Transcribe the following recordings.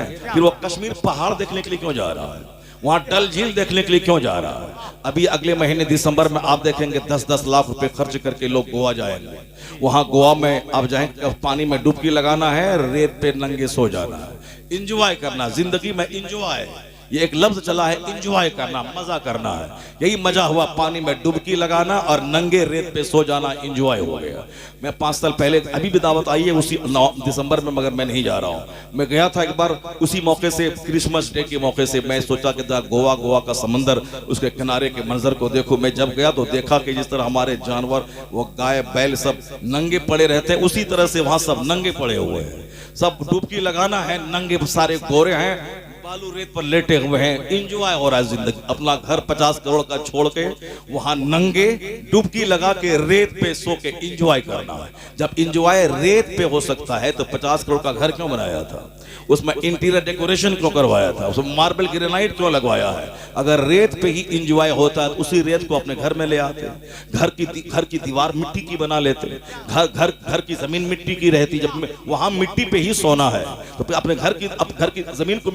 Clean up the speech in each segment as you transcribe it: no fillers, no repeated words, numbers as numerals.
फिर वो कश्मीर पहाड़ देखने के लिए क्यों जा रहा है, वहां डल झील देखने के लिए क्यों जा रहा है। अभी अगले महीने दिसंबर में आप देखेंगे 10-10 लाख रुपए खर्च करके लोग गोवा जाएंगे। वहां गोवा में आप जाएंगे, पानी में डुबकी लगाना है, रेत पे नंगे सो जाना है, इंजॉय करना, जिंदगी में इंजॉय, ये एक लफ्ज चला है, इंजॉय करना, मजा करना है। यही मजा हुआ, पानी में डुबकी लगाना और नंगे रेत पे सो जाना, इंजॉय हो गया। मैं 5 साल पहले, अभी भी दावत आई है उसी 9 दिसंबर में, मगर मैं नहीं जा रहा हूँ। मैं गया था एक बार उसी मौके से, क्रिसमस डे के मौके से। मैं सोचा कि गोवा का समंदर, उसके किनारे के मंजर को देखो। मैं जब गया तो देखा कि जिस तरह हमारे जानवर, वो गाय बैल सब नंगे पड़े रहते हैं, उसी तरह से वहां सब नंगे पड़े हुए हैं। सब डुबकी लगाना है, नंगे सारे गोरे हैं, बालू रेत पर लेटे हुए हैं, इंजॉय हो रहा है जिंदगी। अपना घर 50 करोड़ का छोड़ के वहां नंगे डुबकी लगा के रेत पे सो के इंजॉय करना है। जब इंजॉय रेत पे हो सकता है तो 50 करोड़ का घर क्यों बनाया था, उसमें इंटीरियर डेकोरेशन क्यों करवाया था, उसमें मार्बल ग्रेनाइट क्यों लगवाया है। अगर रेत पे ही इंजॉय होता है तो उसी रेत को अपने घर में ले आते, घर की दीवार मिट्टी की बना लेते, घर की जमीन मिट्टी की रहती। जब वहां मिट्टी पे ही सोना है तो अपने घर की जमीन को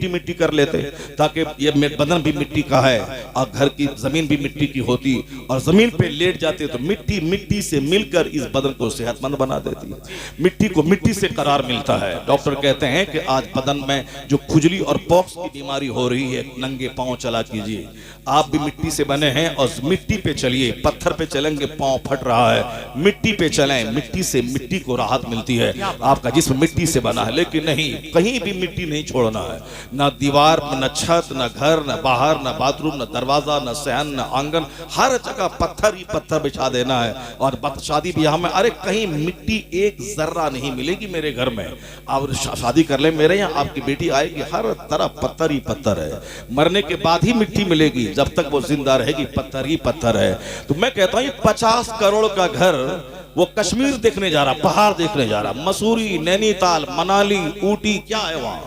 मिट्टी कर लेते, ताकि ये बदन भी मिट्टी का है और घर की जमीन भी मिट्टी की होती, और जमीन पे लेट जाते तो मिट्टी से मिलकर इस बदन को सेहतमंद बना देती है। मिट्टी को मिट्टी से करार मिलता है। डॉक्टर कहते हैं कि आज बदन में जो खुजली और पॉक्स की बीमारी हो रही है, नंगे पांव चला कीजिए। आप भी मिट्टी से बने हैं और मिट्टी पे चलिए। पत्थर पे चलेंगे पांव फट रहा है, मिट्टी पे चलें, मिट्टी से मिट्टी को राहत मिलती है। आपका जिस्म मिट्टी से बना है, लेकिन नहीं, कहीं भी मिट्टी नहीं छोड़ना है। ना दीवार, न छत, न घर, न बाहर, न बाथरूम, न दरवाजा, न सहन, न आंगन, हर जगह पत्थर ही पत्थर बिछा देना है। और शादी ब्याह में, अरे कहीं मिट्टी एक जर्रा नहीं मिलेगी मेरे घर में। आप शादी कर ले मेरे यहाँ, आपकी बेटी आएगी, हर तरफ पत्थर ही पत्थर है। मरने के बाद ही मिट्टी मिलेगी, जब तक वो जिंदा रहेगी पत्थर ही पत्थर है। तो मैं कहता हूँ 50 करोड़ का घर वो कश्मीर देखने जा रहा, पहाड़ देखने जा रहा, मसूरी, नैनीताल, मनाली, ऊटी, क्या है वहां?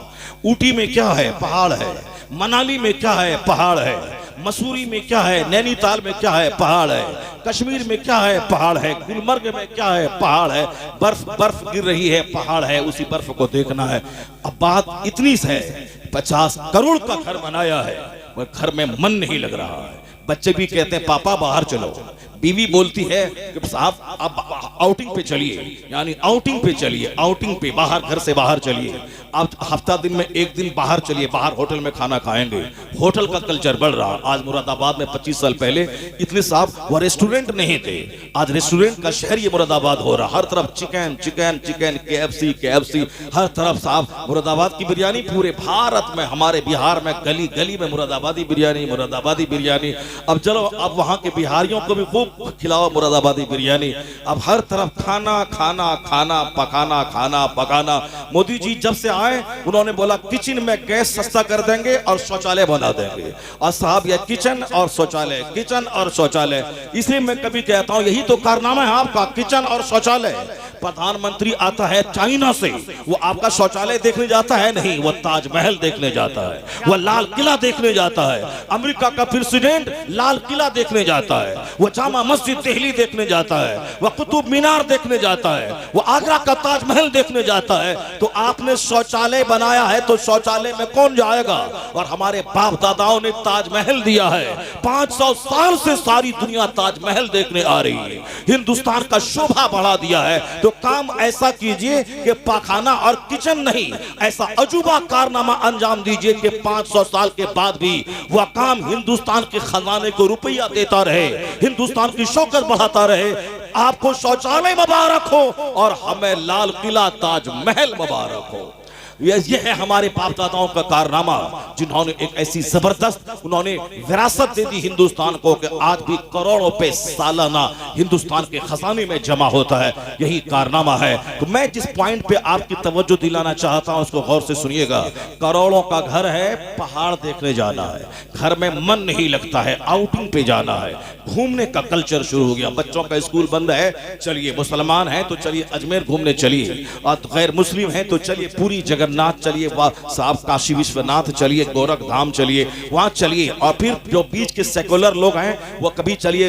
ऊटी में क्या है? पहाड़ है। मनाली में क्या है? पहाड़ है। मसूरी में क्या है? नैनीताल में क्या है? पहाड़ है। कश्मीर में क्या है? पहाड़ है। गुलमर्ग में क्या है? पहाड़ है। बर्फ गिर रही है, पहाड़ है, उसी बर्फ को देखना है। अब बात इतनी है, 50 करोड़ का घर बनाया है, वह घर में मन नहीं लग रहा है। बच्चे भी कहते हैं पापा बाहर चलो, बीवी बोलती है कि साहब आप आउटिंग पे चलिए, यानी आउटिंग पे चलिए, आउटिंग पे, बाहर, घर से बाहर चलिए। आप हफ्ता दिन में एक दिन बाहर चलिए, बाहर होटल में खाना खाएंगे। होटल का कल्चर बढ़ रहा। आज मुरादाबाद में 25 साल पहले इतने साहब वो रेस्टोरेंट नहीं थे, आज रेस्टोरेंट का शहर ये मुरादाबाद हो रहा। हर तरफ चिकन चिकन चिकन, KFC, हर तरफ साहब मुरादाबाद की बिरयानी। पूरे भारत में, हमारे बिहार में गली गली में मुरादाबादी बिरयानी। अब चलो, अब वहां के बिहारियों को भी खूब खिलाओ मुरादाबादी बिरयानी। अब हर तरफ खाना पकाना। मोदी जी जब से आए, उन्होंने बोला किचन में गैस सस्ता कर देंगे और शौचालय बना देंगे। और साहब ये किचन और शौचालय, इसलिए मैं कभी कहता हूं यही तो कारनामा है आपका, किचन और शौचालय। प्रधानमंत्री आता है चाइना से, वो आपका शौचालय देखने जाता है नहीं, वो ताजमहल देखने जाता है, वो लाल किला देखने जाता है। अमेरिका का प्रेसिडेंट लाल किला देखने जाता है, वो जामा मस्जिद दिल्ली देखने जाता है, वो कुतुब मीनार देखने जाता है, वो आगरा का ताजमहल देखने जाता है। तो आपने शौचालय बनाया है तो शौचालय में कौन जाएगा? और हमारे बाप दादाओं ने ताजमहल दिया है, 500 साल से सारी दुनिया ताजमहल देखने आ रही है, हिंदुस्तान का शोभा बढ़ा दिया है। तो काम ऐसा कीजिए कि पाखाना और किचन नहीं, ऐसा अजूबा कारनामा अंजाम दीजिए कि 500 साल के बाद भी वह काम हिंदुस्तान के खजाने को रुपया देता रहे, हिंदुस्तान की शौकत बढ़ाता रहे। आपको शौचालय मुबारक हो और हमें लाल किला ताजमहल मुबारक हो। ये है हमारे बाप दादाओं का कारनामा, जिन्होंने एक ऐसी जबरदस्त उन्होंने विरासत दे दी हिंदुस्तान को कि आज भी करोड़ों पे सालाना हिंदुस्तान के खजाने में जमा होता है। यही कारनामा है। तो मैं जिस पॉइंट पे आपकी तवज्जो दिलाना चाहता हूं, उसको गौर से सुनिएगा। करोड़ों का घर है, पहाड़ देखने जाना है, घर में मन नहीं लगता है, आउटिंग पे जाना है, घूमने का कल्चर शुरू हो गया। बच्चों का स्कूल बंद है, चलिए, मुसलमान है तो चलिए अजमेर घूमने चलिए, और गैर मुस्लिम है तो चलिए पूरी जगन्नाथ जगन्नाथ चलिए, साहब काशी विश्वनाथ चलिए, गोरखधाम चलिए, वहाँ चलिए। और फिर जो बीच के सेकुलर लोग हैं वो कभी चलिए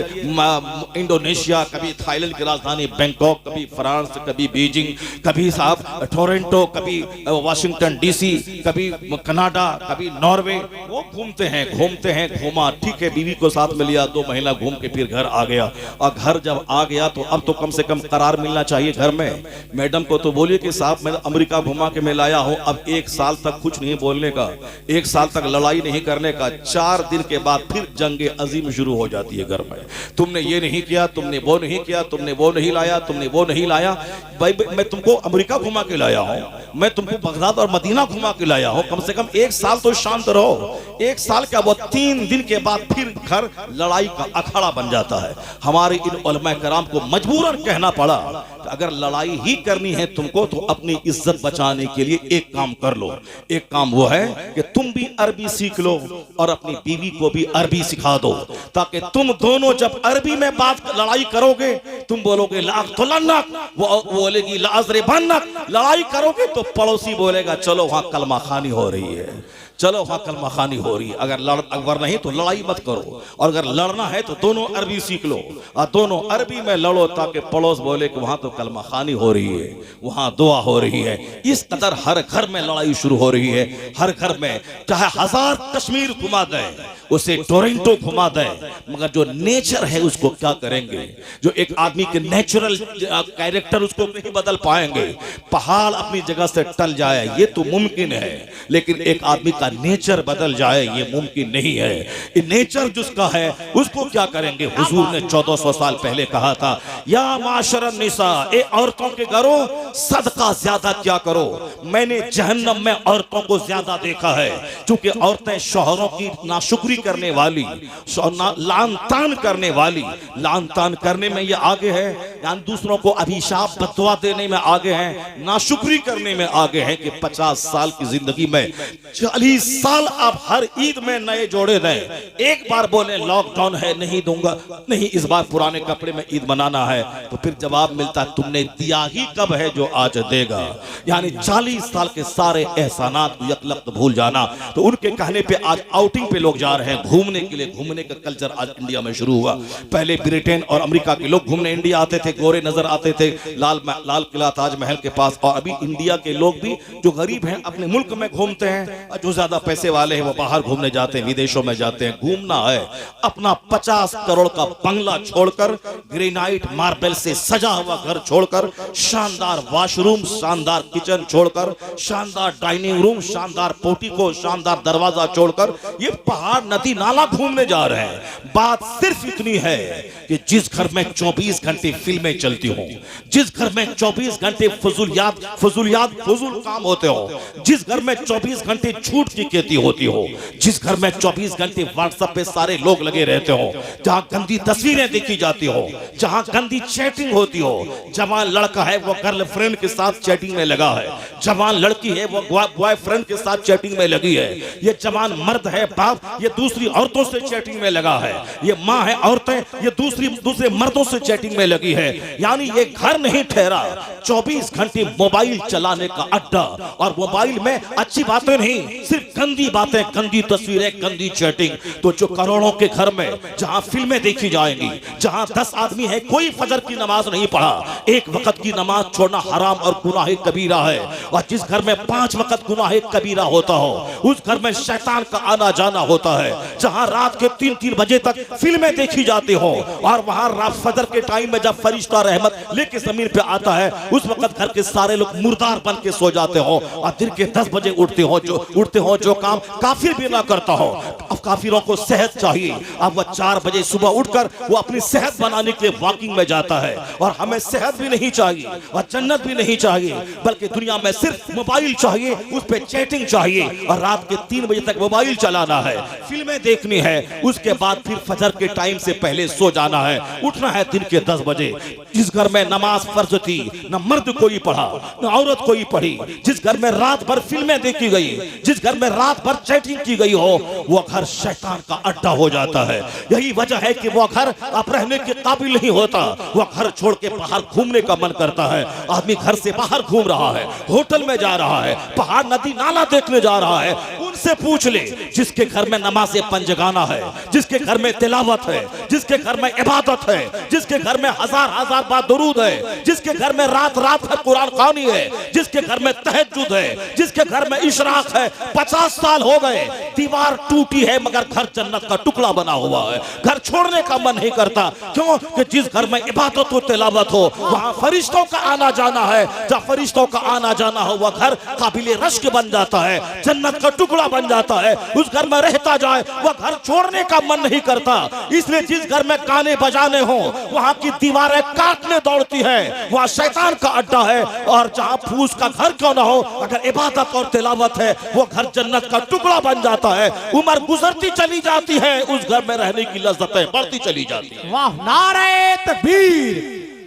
इंडोनेशिया, कभी थाईलैंड की राजधानी बैंकॉक, कभी फ्रांस, कभी बीजिंग, कभी साहब टोरंटो, कभी वाशिंगटन डीसी, कभी कनाडा, कभी नॉर्वे। वो घूमते हैं घूमा, ठीक है, बीवी को साथ में लिया, 2 महीना घूम के फिर घर आ गया। और घर जब आ गया तो अब तो कम से कम करार मिलना चाहिए घर में। मैडम को तो बोलिए कि साहब मैं अमेरिका घुमा के मैं लाया हूं, अब 1 साल तक कुछ नहीं बोलने का, 1 साल तक लड़ाई नहीं करने का, 4 दिन के बाद फिर जंगे अजीम शुरू हो जाती है घर में। तुमने ये नहीं किया, तुमने वो नहीं किया, तुमने वो नहीं लाया, तुमने वो नहीं लाया। भाई मैं तुमको अमेरिका घुमा के लाया हूं, मैं तुमको बगदाद और मदीना घुमा के लाया हूं, कम से कम 1 साल तो शांत रहो। 1 साल क्या, वो 3 दिन के बाद फिर घर लड़ाई का अखाड़ा बन जाता है। हमारे इन उलमा कराम को मजबूरन कहना पड़ा कि अगर लड़ाई ही करनी है तुमको तो अपनी इज्जत बचाने के लिए एक काम कर लो। एक काम वो है कि तुम भी अरबी सीख लो और अपनी बीवी को भी अरबी सिखा दो, ताकि तुम दोनों जब अरबी में बात लड़ाई करोगे, तुम बोलोगे लाख तो लन्नक, वो बोलेगी लाजरे भन्नक। लड़ाई करोगे तो पड़ोसी बोलेगा चलो वहां कलमा खानी हो रही है, चलो वहां कलमा खानी हो रही है। अगर नहीं तो लड़ाई मत करो, और अगर लड़ना है तो दोनों अरबी सीख लो और दोनों अरबी में लड़ो, ताकि पड़ोस बोले कि वहां तो कलमा खानी हो रही है, वहां दुआ हो रही है। इस कदर हर घर में लड़ाई शुरू हो रही है, हर घर में, चाहे 1000 कश्मीर घुमा दे, उसे टोरंटो घुमा दे, मगर जो नेचर है उसको क्या करेंगे? जो एक आदमी के नेचुरल कैरेक्टर उसको नहीं बदल पाएंगे। पहाड़ अपनी जगह से टल जाए ये तो मुमकिन है, लेकिन एक आदमी का नेचर बदल जाए ये मुमकिन नहीं है। ये नेचर जिसका है उसको क्या करेंगे? हुजूर ने 1400 साल पहले कहा था, या माशरन निसा, ए औरतों के घरों सदका ज्यादा क्या करो। मैंने जहन्नम में औरतों को ज्यादा देखा है, क्योंकि औरतें शौहरों की नाशुक्री करने वाली, लान तान करने वाली, लान तान करने में ये आगे है, यानी दूसरों को अभिशाप बददुआ देने में आगे हैं, नाशुक्री करने में आगे हैं। कि 50 साल की जिंदगी में 40 साल आप हर ईद में नए जोड़े दें, एक बार बोले लॉकडाउन है नहीं दूंगा, नहीं इस बार पुराने कपड़े में ईद मनाना है, तो फिर जवाब मिलता तुमने दिया ही कब है जो आज देगा। यानी 40 साल के सारे एहसानात को यकलख्त भूल जाना। तो उनके कहने पे आज आउटिंग पे लोग जा रहे हैं घूमने के लिए। घूमने का कल्चर आज इंडिया में शुरू हुआ। पहले ब्रिटेन और अमेरिका के लोग घूमने इंडिया आते थे, गोरे नजर आते थे लाल किला ताजमहल के पास। और अभी इंडिया के लोग भी जो गरीब हैं अपने मुल्क में घूमते हैं, जो ज्यादा पैसे वाले हैं वो बाहर घूमने जाते हैं, विदेशों में जाते हैं। घूमना है, अपना 50 करोड़ का बंगला छोड़कर, ग्रेनाइट मार्बल से सजा हुआ घर छोड़कर, शानदार वॉशरूम, शानदार किचन छोड़कर, शानदार डाइनिंग रूम, शानदार पोर्टिको, शानदार दरवाजा छोड़कर ये पहाड़ नदी नाला घूमने जा रहे हैं। बात सिर्फ इतनी है कि जिस घर में 24 घंटे फिल्में चलती हो, जिस घर में 24 घंटे फजूल काम होते हो, जिस घर में 24 घंटे झूठ की खेती होती हो, जिस घर में 24 घंटे व्हाट्सएप पे सारे लोग लगे रहते हो, जहां गंदी तस्वीरें देखी जाती हो, जहां गंदी चैटिंग होती हो। जवान लड़का है वो गर्लफ्रेंड के साथ चैटिंग में लगा है, जवान लड़की है वो बॉयफ्रेंड के साथ चैटिंग में लगी है, ये जवान मर्द है बाप ये दूसरी औरतों से चैटिंग में लगा है, ये माँ है औरतें ये दूसरे मर्दों से चैटिंग में लगी है। यानी ये घर नहीं ठहरा, 24 घंटे मोबाइल चलाने का अड्डा। और मोबाइल में अच्छी बातें नहीं, सिर्फ गंदी बातें, गंदी तस्वीरें, गंदी चैटिंग। तो जो करोड़ों के घर में जहां फिल्में देखी जाएंगी, जहां 10 आदमी है कोई फजर की नमाज नहीं पढ़ा, एक वक्त की नमाज छोड़ना हराम और गुनाह कबीरा है। और जिस घर में 5 वक्त गुनाह कबीरा होता हो, उस घर में शैतान का आना जाना होता है। जहां रात के 3-3 बजे तक फिल्में देखी जाती हो, और वहां रात फजर के टाइम में जब फरिश्ता रहमत लेके जमीन पे आता है, उस वक्त घर के सारे लोग मुर्दार बन के सो जाते हो, और दिन के 10 बजे उठते हो जो काम काफिर भी ना करता हो। अब काफिरों को सेहत चाहिए, अब वह 4 बजे सुबह उठकर वो अपनी सेहत बनाने के लिए वॉकिंग में जाता है। और हमें सेहत भी नहीं चाहिए और जन्नत भी नहीं चाहिए, बल्कि दुनिया में सिर्फ मोबाइल चाहिए, उस पर चैटिंग चाहिए, और रात के 3 बजे तक मोबाइल चलाना है, फिल्में देखनी है, उसके बाद फिर फजर के टाइम से पहले सो जाना है, उठना है दिन के 10 बजे। जिस घर में नमाज फर्ज थी, न मर्द कोई पढ़ा न औरत कोई पढ़ी, जिस घर में रात भर फिल्में देखी गई, जिस घर में रात भर चैटिंग की गई हो, वो घर शैतान का अड्डा हो जाता है। यही वजह है कि वो घर अब रहने के काबिल नहीं होता। वो घर छोड़ के बाहर घूमने का मन करता है। आदमी घर से बाहर घूम रहा है, होटल में जा रहा है, पहाड़ नदी नाला देखने जा रहा है। उनसे पूछ ले, जिसके घर में नमाज़े पंजगाना है, जिसके घर में तिलावत है, जिसके घर में इबादत है, जिसके घर में हजार हजार बार दुरूद है, जिसके घर में रात रात भर कुरान ख़वानी है, जिसके घर में तहज्जुद है, जिसके घर में इशराक है। 50 साल हो गए, दीवार टूटी है मगर घर जन्नत का टुकड़ा बना हुआ है। घर छोड़ने का मन नहीं करता। क्यों? कि जिस घर में इबादत हो, तिलावत हो, वहां फरिश्तों का आना जाना है। जब फरिश्तों का आना जाना हो, वह घर काबिले रश्क बन जाता है, जन्नत का टुकड़ा बन जाता है। उस घर में रहता जाए, वह घर छोड़ने का मन नहीं करता। इसलिए जिस घर में गाने बजाने हो, वहां की दीवारें काटने दौड़ती है, वहां शैतान का अड्डा है। और जहां फूस का घर क्यों ना हो, अगर इबादत और तिलावत है, वो घर जन्नत का टुकड़ा बन जाता है। उम्र गुजरती चली जाती है, उस घर में रहने की लज्जतें बढ़ती चली जाती है। वाह, नारे तकबीर,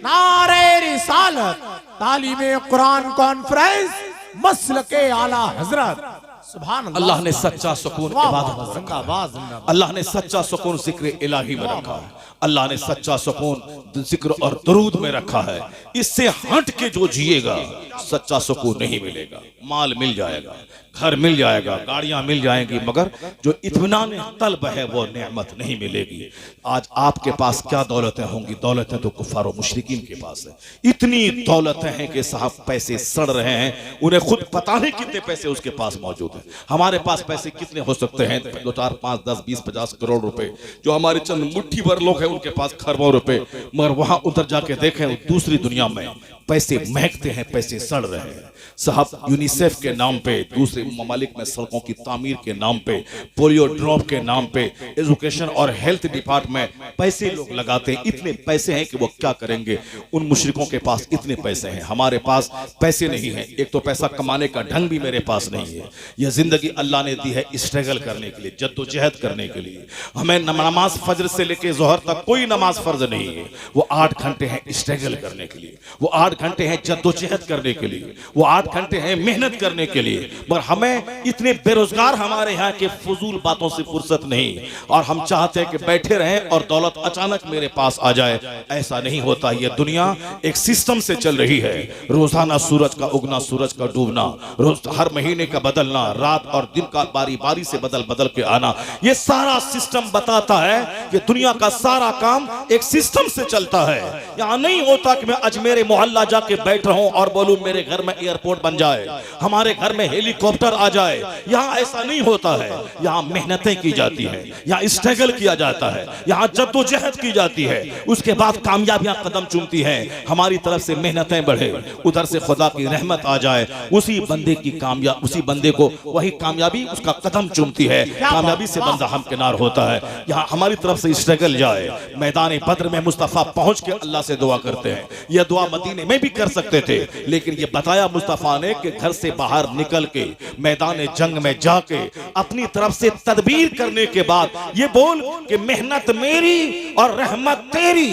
नारे रिसालत, तालीमे कुरान कॉन्फ्रेंस, मसलके आला हजरत। सुभान अल्लाह। अल्लाह ने सच्चा सुकून इबादत में रखा। अल्लाह ने सच्चा सुकून जिक्र इलाही में रखा है। अल्लाह ने सच्चा सुकून जिक्र और दरूद में रखा है। इससे हट के जो जिएगा, सच्चा सुकून नहीं मिलेगा। माल मिल जाएगा, घर मिल जाएगा, गाड़ियां मिल जाएंगी, मगर जो इत्मीनान तलब है वो नेमत नहीं मिलेगी। आज आपके पास क्या दौलतें होंगी? दौलतें तो कुफार और मुशरिकीन के पास है। इतनी दौलतें हैं कि साहब पैसे सड़ रहे हैं, उन्हें खुद पता नहीं कितने पैसे उसके पास मौजूद है। हमारे पास पैसे कितने हो सकते हैं? 2, 4, 5, 10, 20, 50 करोड़ रुपए। जो हमारे चंद मुट्ठी भर लोग हैं, उनके पास खरबों रुपए। मगर वहां उधर जाके देखें, दूसरी दुनिया में पैसे महकते हैं, पैसे सड़ रहे हैं। साहब यूनिसेफ के नाम पे, दूसरे ममालिक में सड़कों की तामीर के नाम पे, पोलियो ड्रॉप के नाम पे, एजुकेशन और हेल्थ डिपार्टमेंट पैसे लोग लगाते हैं। इतने पैसे हैं कि वो क्या करेंगे। उन मुशरिकों के पास इतने पैसे हैं, हमारे पास पैसे नहीं है। एक तो पैसा कमाने का ढंग भी मेरे पास नहीं है। यह जिंदगी अल्लाह ने दी है स्ट्रगल करने के लिए, जद्दोजहद करने के लिए। हमें नमाज फजर से लेके जोहर तक कोई नमाज फर्ज नहीं है। वो 8 घंटे हैं स्ट्रगल करने के लिए, वो 8 घंटे हैं जद्दोजहद करने के लिए, वो 8 घंटे हैं मेहनत करने के लिए। पर हमें इतने बेरोजगार हमारे यहाँ के फजूल बातों से फुर्सत नहीं, और हम चाहते हैं कि बैठे रहें और दौलत अचानक मेरे पास आ जाए। ऐसा नहीं होता। यह दुनिया एक सिस्टम से चल रही है। रोजाना सूरज का उगना, सूरज का डूबना, रोज हर महीने का बदलना, रात और दिन का बारी बारी से बदल बदल के आना, यह सारा सिस्टम बताता है कि दुनिया का सारा काम एक सिस्टम से चलता है। यहाँ नहीं होता कि मैं अजमेर मोहल्ला जाके बैठ रहा हूं और बोलूं मेरे घर में एयरपोर्ट बन जाए, हमारे घर में हेलीकॉप्टर आ जाए। यहाँ ऐसा नहीं होता है। यहाँ मेहनतें की जाती है, यहाँ स्ट्रगल किया जाता है, यहाँ जद्दोजहद की जाती है। उसके बाद कामयाबियां कदम चूमती हैं। हमारी तरफ से मेहनतें बढ़े, उधर से खुदा की रहमत आ जाए, उसी बंदे की कामयाब, उसी बंदे को वही कामयाबी उसका कदम चूमती है। कामयाबी से बंदा हमकिनार होता है। यहाँ हमारी तरफ से स्ट्रगल जाए। मैदान बद्र में मुस्तफा पहुंच के अल्लाह से दुआ करते हैं। यह दुआ मदीने में भी कर सकते थे, लेकिन यह बताया मुस्तफा ने कि घर से बाहर निकल के मैदान जंग में जाके अपनी तरफ से तदबीर करने के बाद ये बोल कि मेहनत मेरी और रहमत तेरी।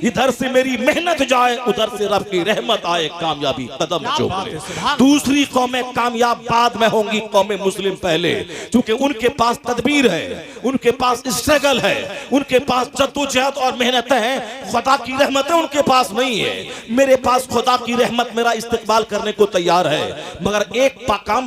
इधर से मेरी मेहनत जाए, उधर से रब की रहमत आए, कामयाबी कदम चूमे। दूसरी कौमें कामयाब बाद में होंगी, कौमें मुस्लिम पहले, क्योंकि उनके पास तदबीर है, उनके पास स्ट्रगल है, उनके पास जद्दोजहद और मेहनतें हैं। खुदा की रहमतें उनके पास नहीं है। मेरे पास खुदा की रहमत मेरा इस्तकबाल करने को तैयार है, मगर एक काम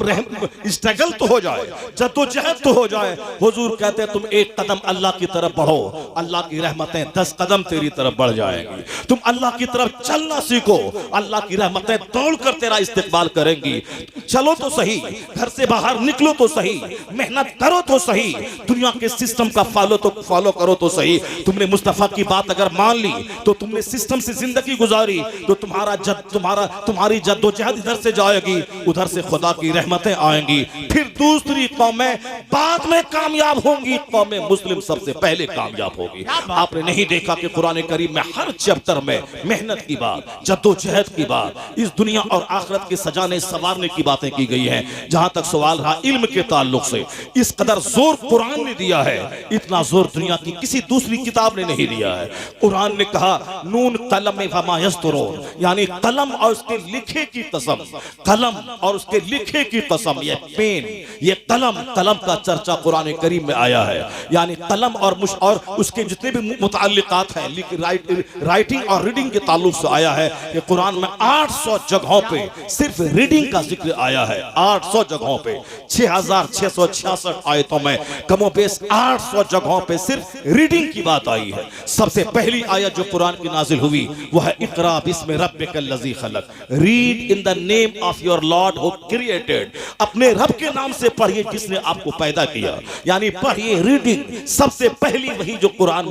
स्ट्रगल तो हो जाए, जद्दोजहद तो हो जाए। हुजूर कहते हैं तुम एक कदम अल्लाह की तरफ बढ़ो, अल्लाह की रहमतें 10 कदम तेरी तरफ बढ़ जाएंगी। तुम अल्लाह की तरफ चलना सीखो, अल्लाह की रहमतें दौड़कर तेरा इस्तकबाल करेंगी। चलो तो सही, घर से बाहर निकलो तो सही, मेहनत करो तो सही, दुनिया के सिस्टम का फॉलो करो तो सही। तुमने मुस्तफा की बात अगर मान ली तो तुमने सिस्टम से जिंदगी गुजारी, तो तुम्हारी जद्दोजहद इधर से जाएगी, उधर से खुदा की रहमतें आएंगी। फिर दूसरी कौमें बाद में कामयाब होंगी, कौमें मुस्लिम सबसे पहले कामयाब होगी। आपने आपने नहीं देखा कि कुरान करीम में हर चैप्टर में मेहनत की बात, जद्दोजहद की बात, इस दुनिया और आखिरत के सजाने संवारने की बातें की गई हैं। जहां तक सवाल रहा इल्म के ताल्लुक से, इस कदर जोर कुरान ने दिया है, इतना जोर दुनिया की किसी दूसरी किताब ने नहीं दिया है। कुरान ने कहा नून कलम वमा यस्तुरून, यानी कलम और उसके लिखे की कसम, कलम और उसके लिखे की कसम, ये पेन, ये कलम, कलम का चर्चा कुरान करीम में आया है। यानी कलम और उसके जितने भी मुताल्लिकात हैं, राइटिंग और रीडिंग के ताल्लुक से आया है कि कुरान में 800 जगहों पे सिर्फ रीडिंग का जिक्र आया है। 800 जगहों पे 6666 आयतों में कमोबेश 800 जगहों पे सिर्फ रीडिंग की बात आई है। सबसे पहली आयत जो कुरान की नाजिल हुई वो है इक़रा बिस्मि रब्बिकल लज़ी खलक, read in the name of your Lord who created, अपने रब के नाम से पढ़िए जिसने आपको पैदा किया। यानी पढ़िए, रीडिंग सबसे पहली वही जो कुरान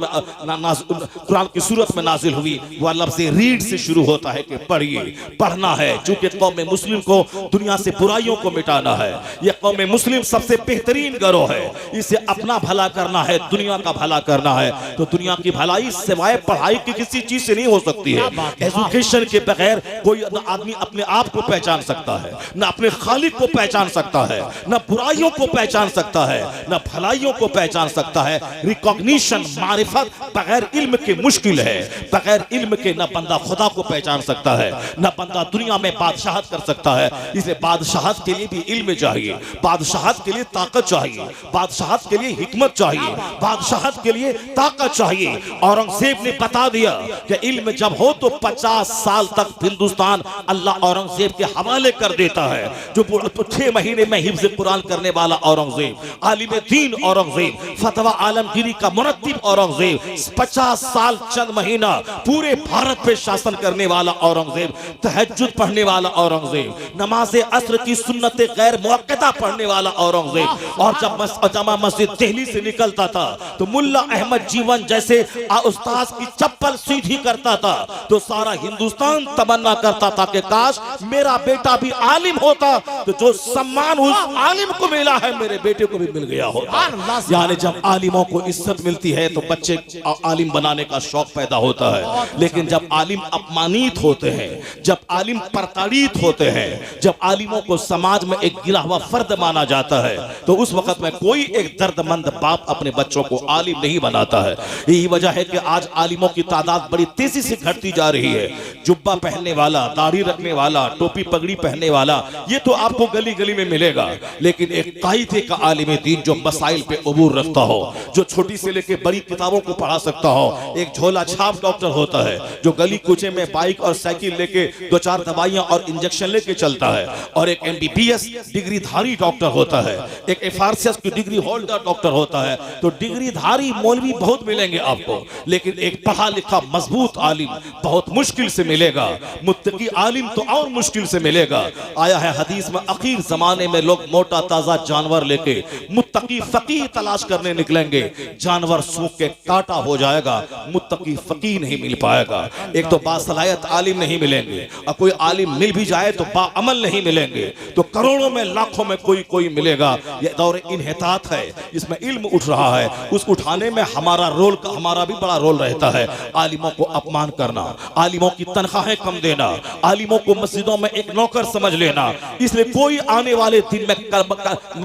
की सूरत में नाजिल हुई वह लफ्ज़ रीड से शुरू होता है कि पढ़िए, पढ़ना है। चूंकि कौम मुस्लिम को दुनिया से बुराइयों को मिटाना है, यह कौम मुस्लिम सबसे बेहतरीन गिरोह है, इसे अपना भला करना है, दुनिया का भला करना है। तो दुनिया की भलाई सिवाय पढ़ाई की किसी चीज से नहीं हो सकती है। एजुकेशन के बगैर कोई आदमी अपने आप को पहचान सकता है, न अपने खालिक को पहचान सकता है, न बुराइयों को पहचान सकता है, न भलाइयों को पहचान सकता है। रिकॉग्निशन, मारिफत बगैर इल्म के मुश्किल है। बगैर इल्म के न बंदा खुदा को पहचान सकता है, न बंदा दुनिया में बादशाहत कर सकता है। इसलिए बादशाहत के लिए भी इल्म चाहिए, बादशाहत के लिए ताकत चाहिए, बादशाहत के लिए हिकमत चाहिए, बादशाहत के लिए ताकत चाहिए। औरंगजेब ने बता दिया कि इल्म जब हो तो 50 साल तक हिंदुस्तान अल्लाह औरंगजेब के हवाले कर देता है। जो 6 महीने में हिफ्ज़ कुरान करने वाला औरंगजेब, आलिम दीन औरंगजेब, फतवा आलमगीरी का मुरत्तिब औरंगजेब, 50 साल चंद महीना पूरे भारत पे शासन करने वाला औरंगजेब, तहज्जुद पढ़ने वाला औरंगजेब, नमाज असर की सुन्नत गैर मुअक्कदा पढ़ने वाला औरंगजेब। और जब जमा मस्जिद दिल्ली से निकलता था तो मुल्ला अहमद जीवन जैसे उस्ताद की चप्पल सीधी करता था तो सारा हिंदुस्तान तमन्ना करता था कि काश मेरा बेटा भी आलिम होता, तो जो सम्मान उस आलिम को मिला है मेरे बेटे को भी मिल गया होता। यानी जब आलिमों को इज्जत मिलती है तो बच्चे आलिम बनाने का शौक पैदा होता है। लेकिन जब आलिम अपमानित होते हैं, जब आलिम प्रताड़ित होते हैं, जब आलिमों को समाज में एक गिरा हुआ फर्द माना जाता है तो उस वक्त में कोई एक दर्दमंद बाप अपने बच्चों को आलिम नहीं बनाता है। यही वजह है कि आज आलिमों की तादाद बड़ी तेजी से घटती जा रही है। जुब्बा पहनने वाला, दाढ़ी रखने वाला, टोपी पगड़ी पहनने वाला, ये तो आपको गली गली में मिलेगा। लेकिन एक कायदे का आलिम दीन जो मसाइल पे अबूर रखता हो, जो छोटी से लेके बड़ी किताबों को पढ़ा सकता हो, एक झोला छाप डॉक्टर होता है जो गली कूचे में बाइक और साइकिल लेके 2-4 दवाइयां और इंजेक्शन लेके चलता है, और एक MBBS डिग्रीधारी डॉक्टर होता है, एक FRCS की डिग्री होल्डर डॉक्टर होता है। तो डिग्रीधारी मौलवी बहुत मिलेंगे आपको, लेकिन एक पढ़ा लिखा मजबूत आलिम बहुत मुश्किल से मिलेगा। मुत्तकी आलिम तो और मुश्किल से मिलेगा। आया है हदीस में अखीर जमाने में लोग मोटा ताजा जानवर लेके मुत्तकी फकीह तलाश करने निकलेंगे। जानवर सूख के काटा हो जाएगा, मुत्तकी फकीह नहीं मिल पाएगा। एक तो बासलायत आलिम नहीं मिलेंगे, और कोई आलिम मिल भी जाए तो बाअमल नहीं मिलेंगे। तो करोड़ों में लाखों में कोई मिलेगा। यह दौर इन्हितात है, इसमें इल्म उठ रहा है। उस उठाने में हमारा भी बड़ा रोल रहता है। आलिमों को अपमान करना, आलिमों की तनख्वाहें कम देना, आलिमों को मस्जिदों में एक नौकर समझ लेना। इसलिए कोई आने वाले दिन में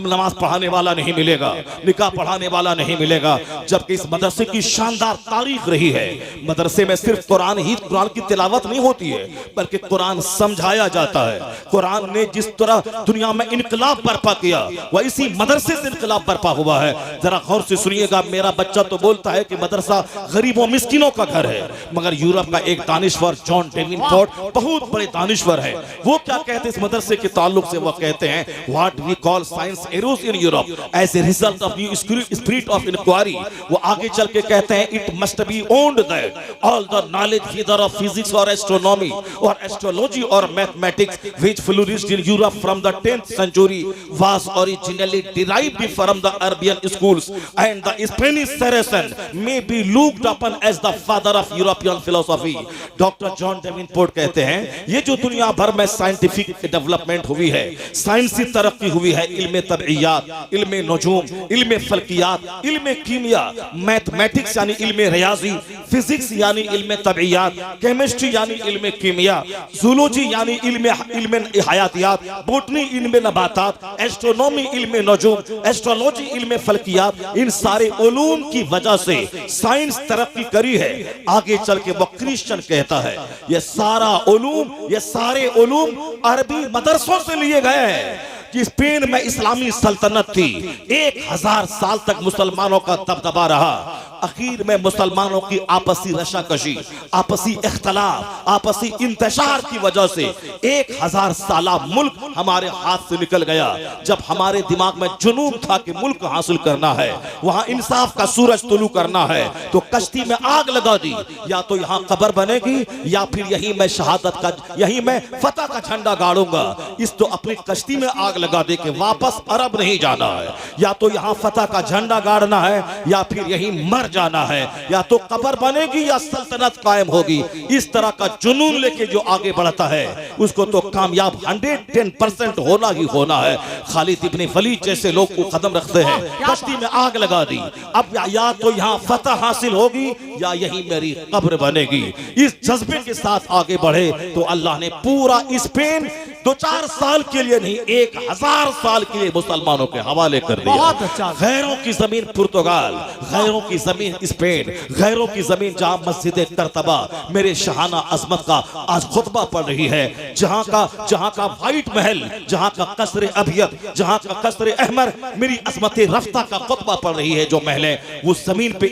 नमाज पढ़ाने वाला नहीं मिलेगा, निकाह पढ़ाने वाला नहीं मिलेगा। जबकि इस मदरसे की शानदार तारीख रही है। मदरसे में सिर्फ कुरान की तिलावत नहीं होती है, बल्कि कुरान समझाया जाता है। कुरान ने जिस तरह दुनिया में इनकलाब बर्पा किया वह इसी मदरसे से इनकलाब बर्पा हुआ है। जरा गौर से सुनिएगा। मेरा बच्चा तो बोलता है कि मदरसा गरीबों मिस्किनों का घर है, मगर यूरोप का एक दानिश्वर जॉन डेविनपोर्ट बहुत बड़े दानिश्वर है। वो क्या कहते हैं इस मदरसे के ताल्लुक से? वो कहते हैं what we call science arose in Europe as a result of new spirit of inquiry. वो आगे चल के कहते हैं it must be owned that all the knowledge whether of physics और एस्ट्रोनॉमी और एस्ट्रोलॉजी और mathematics which flourished in Europe from the 10th century was originally derived from the Arabian schools, and the Spanish Saracen may be looked upon as the father of European philosophy। Doctor John Davenport कहते हैं ये जो दुनिया भर में scientific development हुई है, साइंसी तरक्की हुई है, इल्म तबइयात, इल्म नजूम, इल्म फल्कियात, इल्म कीमिया, मैथमेटिक्स यानी यानी इल्म रियाजी, फिजिक्स यानी इल्म तबीयत, केमिस्ट्री यानी इल्म कीमिया, जूलॉजी यानी इल्म हयातियात, बोटनी इल्म नबातात, एस्ट्रोनॉमी इल्म नजूम, एस्ट्रोलॉजी इल्म फल्कियात। इन सारे उलूम की वजह से साइंस तरक्की करी है। आगे चल के वो क्रिश्चियन कहता है ये सारा उलूम, ये सारे उलूम अरबी मदरसों से लिए गए हैं। कि स्पेन में इस्लामी सल्तनत थी, 1000 साल तक मुसलमानों का दबदबा रहा। आखिर में मुसलमानों की आपसी रशाकशी, आपसी इख्तलाफ, आपसी इंतशार की वजह से 1000 साला मुल्क हमारे हाथ से निकल गया। जब हमारे दिमाग में जुनून था कि मुल्क हासिल करना है, वहां इंसाफ का सूरज तुलू करना है, तो कश्ती में आग लगा दी। या तो यहां कब्र बनेगी या फिर यहीं मैं शहादत का, यहीं मैं फतह का झंडा गाड़ूंगा। इस तो अपनी कश्ती में आग लगा दे के वापस अरब नहीं जाना है। या तो यहां फतह का झंडा गाड़ना है या फिर यहीं मर जाना है। या तो कब्र बनेगी या सल्तनत कायम होगी। इस तरह का जुनून लेके जो आगे बढ़ता है उसको तो कामयाब 110% होना ही होना है। खालिद इब्ने वलीद जैसे लोग को कदम रखते हैं, कश्ती में आग लगा दी। अब या तो यहां फतह हासिल होगी या यही मेरी कब्र बनेगी। इस जज्बे के साथ आगे बढ़े तो अल्लाह ने पूरा स्पेन 2-4 साल के लिए नहीं 1000 साल के लिए मुसलमानों के हवाले कर दिया। बहुत अच्छा। गैरों की जमीन पुर्तगाल, गैरों की जमीन स्पेन, गैरों की जमीन जहां मस्जिद करतबा मेरे शहाना अजमत का आज खुतबा पढ़ रही है, जहां का व्हाइट महल, जहां का कसर अबियद, जहां का कसर अहमर मेरी अजमत रफ्ता का खुतबा पढ़ रही है। जो महल है उस जमीन पे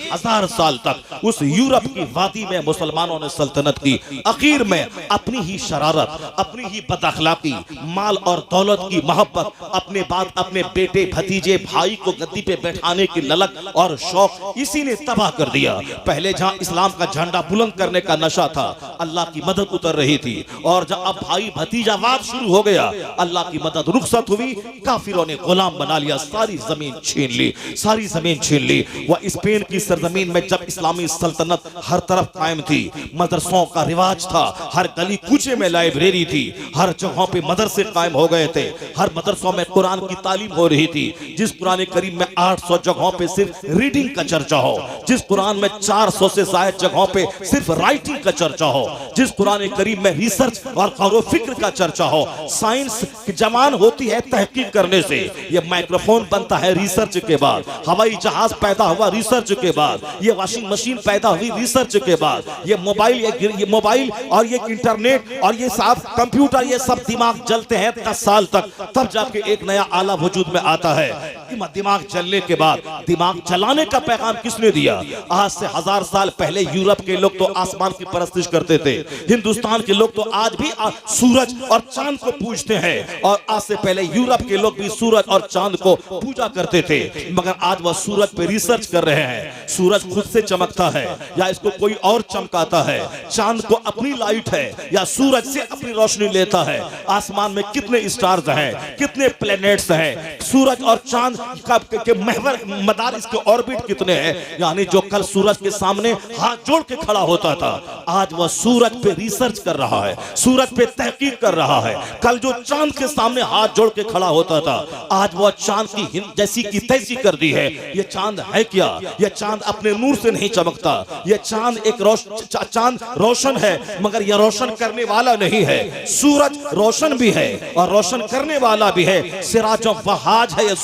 1000 साल तक उस यूरोप की वादी में मुसलमानों ने सल्तनत की। आखिर में अपनी ही शरारत, अपनी ही बदअखलाकी, माल और दौलत की मोहब्बत, अपने बाद अपने बेटे भतीजे भाई को गद्दी पे बैठाने की ललक और शौक, इसी ने तबाह कर दिया। पहले जहां इस्लाम का झंडा बुलंद करने का नशा था, अल्लाह की मदद उतर रही थी। और जब अब भाई भतीजावाद शुरू हो गया, अल्लाह की मदद रुखसत हुई, काफिरों ने गुलाम बना लिया, सारी जमीन छीन ली, सारी जमीन छीन ली। वह स्पेन की सरजमीन में जब इस्लामी सल्तनत हर तरफ कायम थी, मदरसों का रिवाज था, हर गली कूचे में लाइब्रेरी थी, हर जगहों पे मदरसे कायम हो गए थे, हर मदरसों में कुरान की तालीम हो रही थी। जिस कुरान करीम में 800 जगहों पे सिर्फ रीडिंग का चर्चा हो, जिस कुरान में 400 से ज्यादा जगहों पे सिर्फ राइटिंग का चर्चा हो, जिस कुरान करीम में रिसर्च और गौर फिक्र का चर्चा हो। साइंस की जमान होती है तहकीक करने से। ये माइक्रोफोन बनता है रिसर्च के बाद, हवाई जहाज पैदा हुआ रिसर्च के बाद, ये वॉशिंग मशीन पैदा हुई रिसर्च के बाद, ये मोबाइल और ये इंटरनेट और ये सब कंप्यूटर, ये सब दिमाग जलते हैं 10 साल तक, तब जाके एक नया आला वजूद में आता है। दिमाग जलने के बाद दिमाग जलाने का पैगाम किसने दिया? आज से 1000 साल पहले यूरोप के लोग तो आसमान की परस्तिश करते थे, हिंदुस्तान के लोग तो आज भी सूरज और चांद को पूजते हैं। और आज से पहले यूरोप के लोग भी सूरज और चांद को पूजा करते थे, मगर आज वह सूरज पे रिसर्च कर रहे हैं। सूरज खुद से चमकता है या इसको कोई और चमकाता है? चांद को अपनी लाइट है या सूरज से अपनी रोशनी लेता है? आसमान में कितने स्टार्स हैं, कितने प्लैनेट्स हैं? सूरज और चांद के महवर मदार, इसके ऑर्बिट कितने हैं? यानी जो कल सूरज के सामने हाथ जोड़ के खड़ा होता था, आज वह सूरज पे रिसर्च कर रहा है, सूरज पे तहकीक कर रहा है। कल जो चांद के सामने हाथ जोड़ के खड़ा होता था, आज वह चांद की जैसी की तैसी कर दी है। यह चांद है क्या? यह चांद अपने नूर से नहीं चमकता। यह चांद एक चांद रोशन है, मगर यह रोशन करने वाला नहीं है। सूरज रोशन भी है और रोशन करने वाला भी है। सिराजों वहाज है यह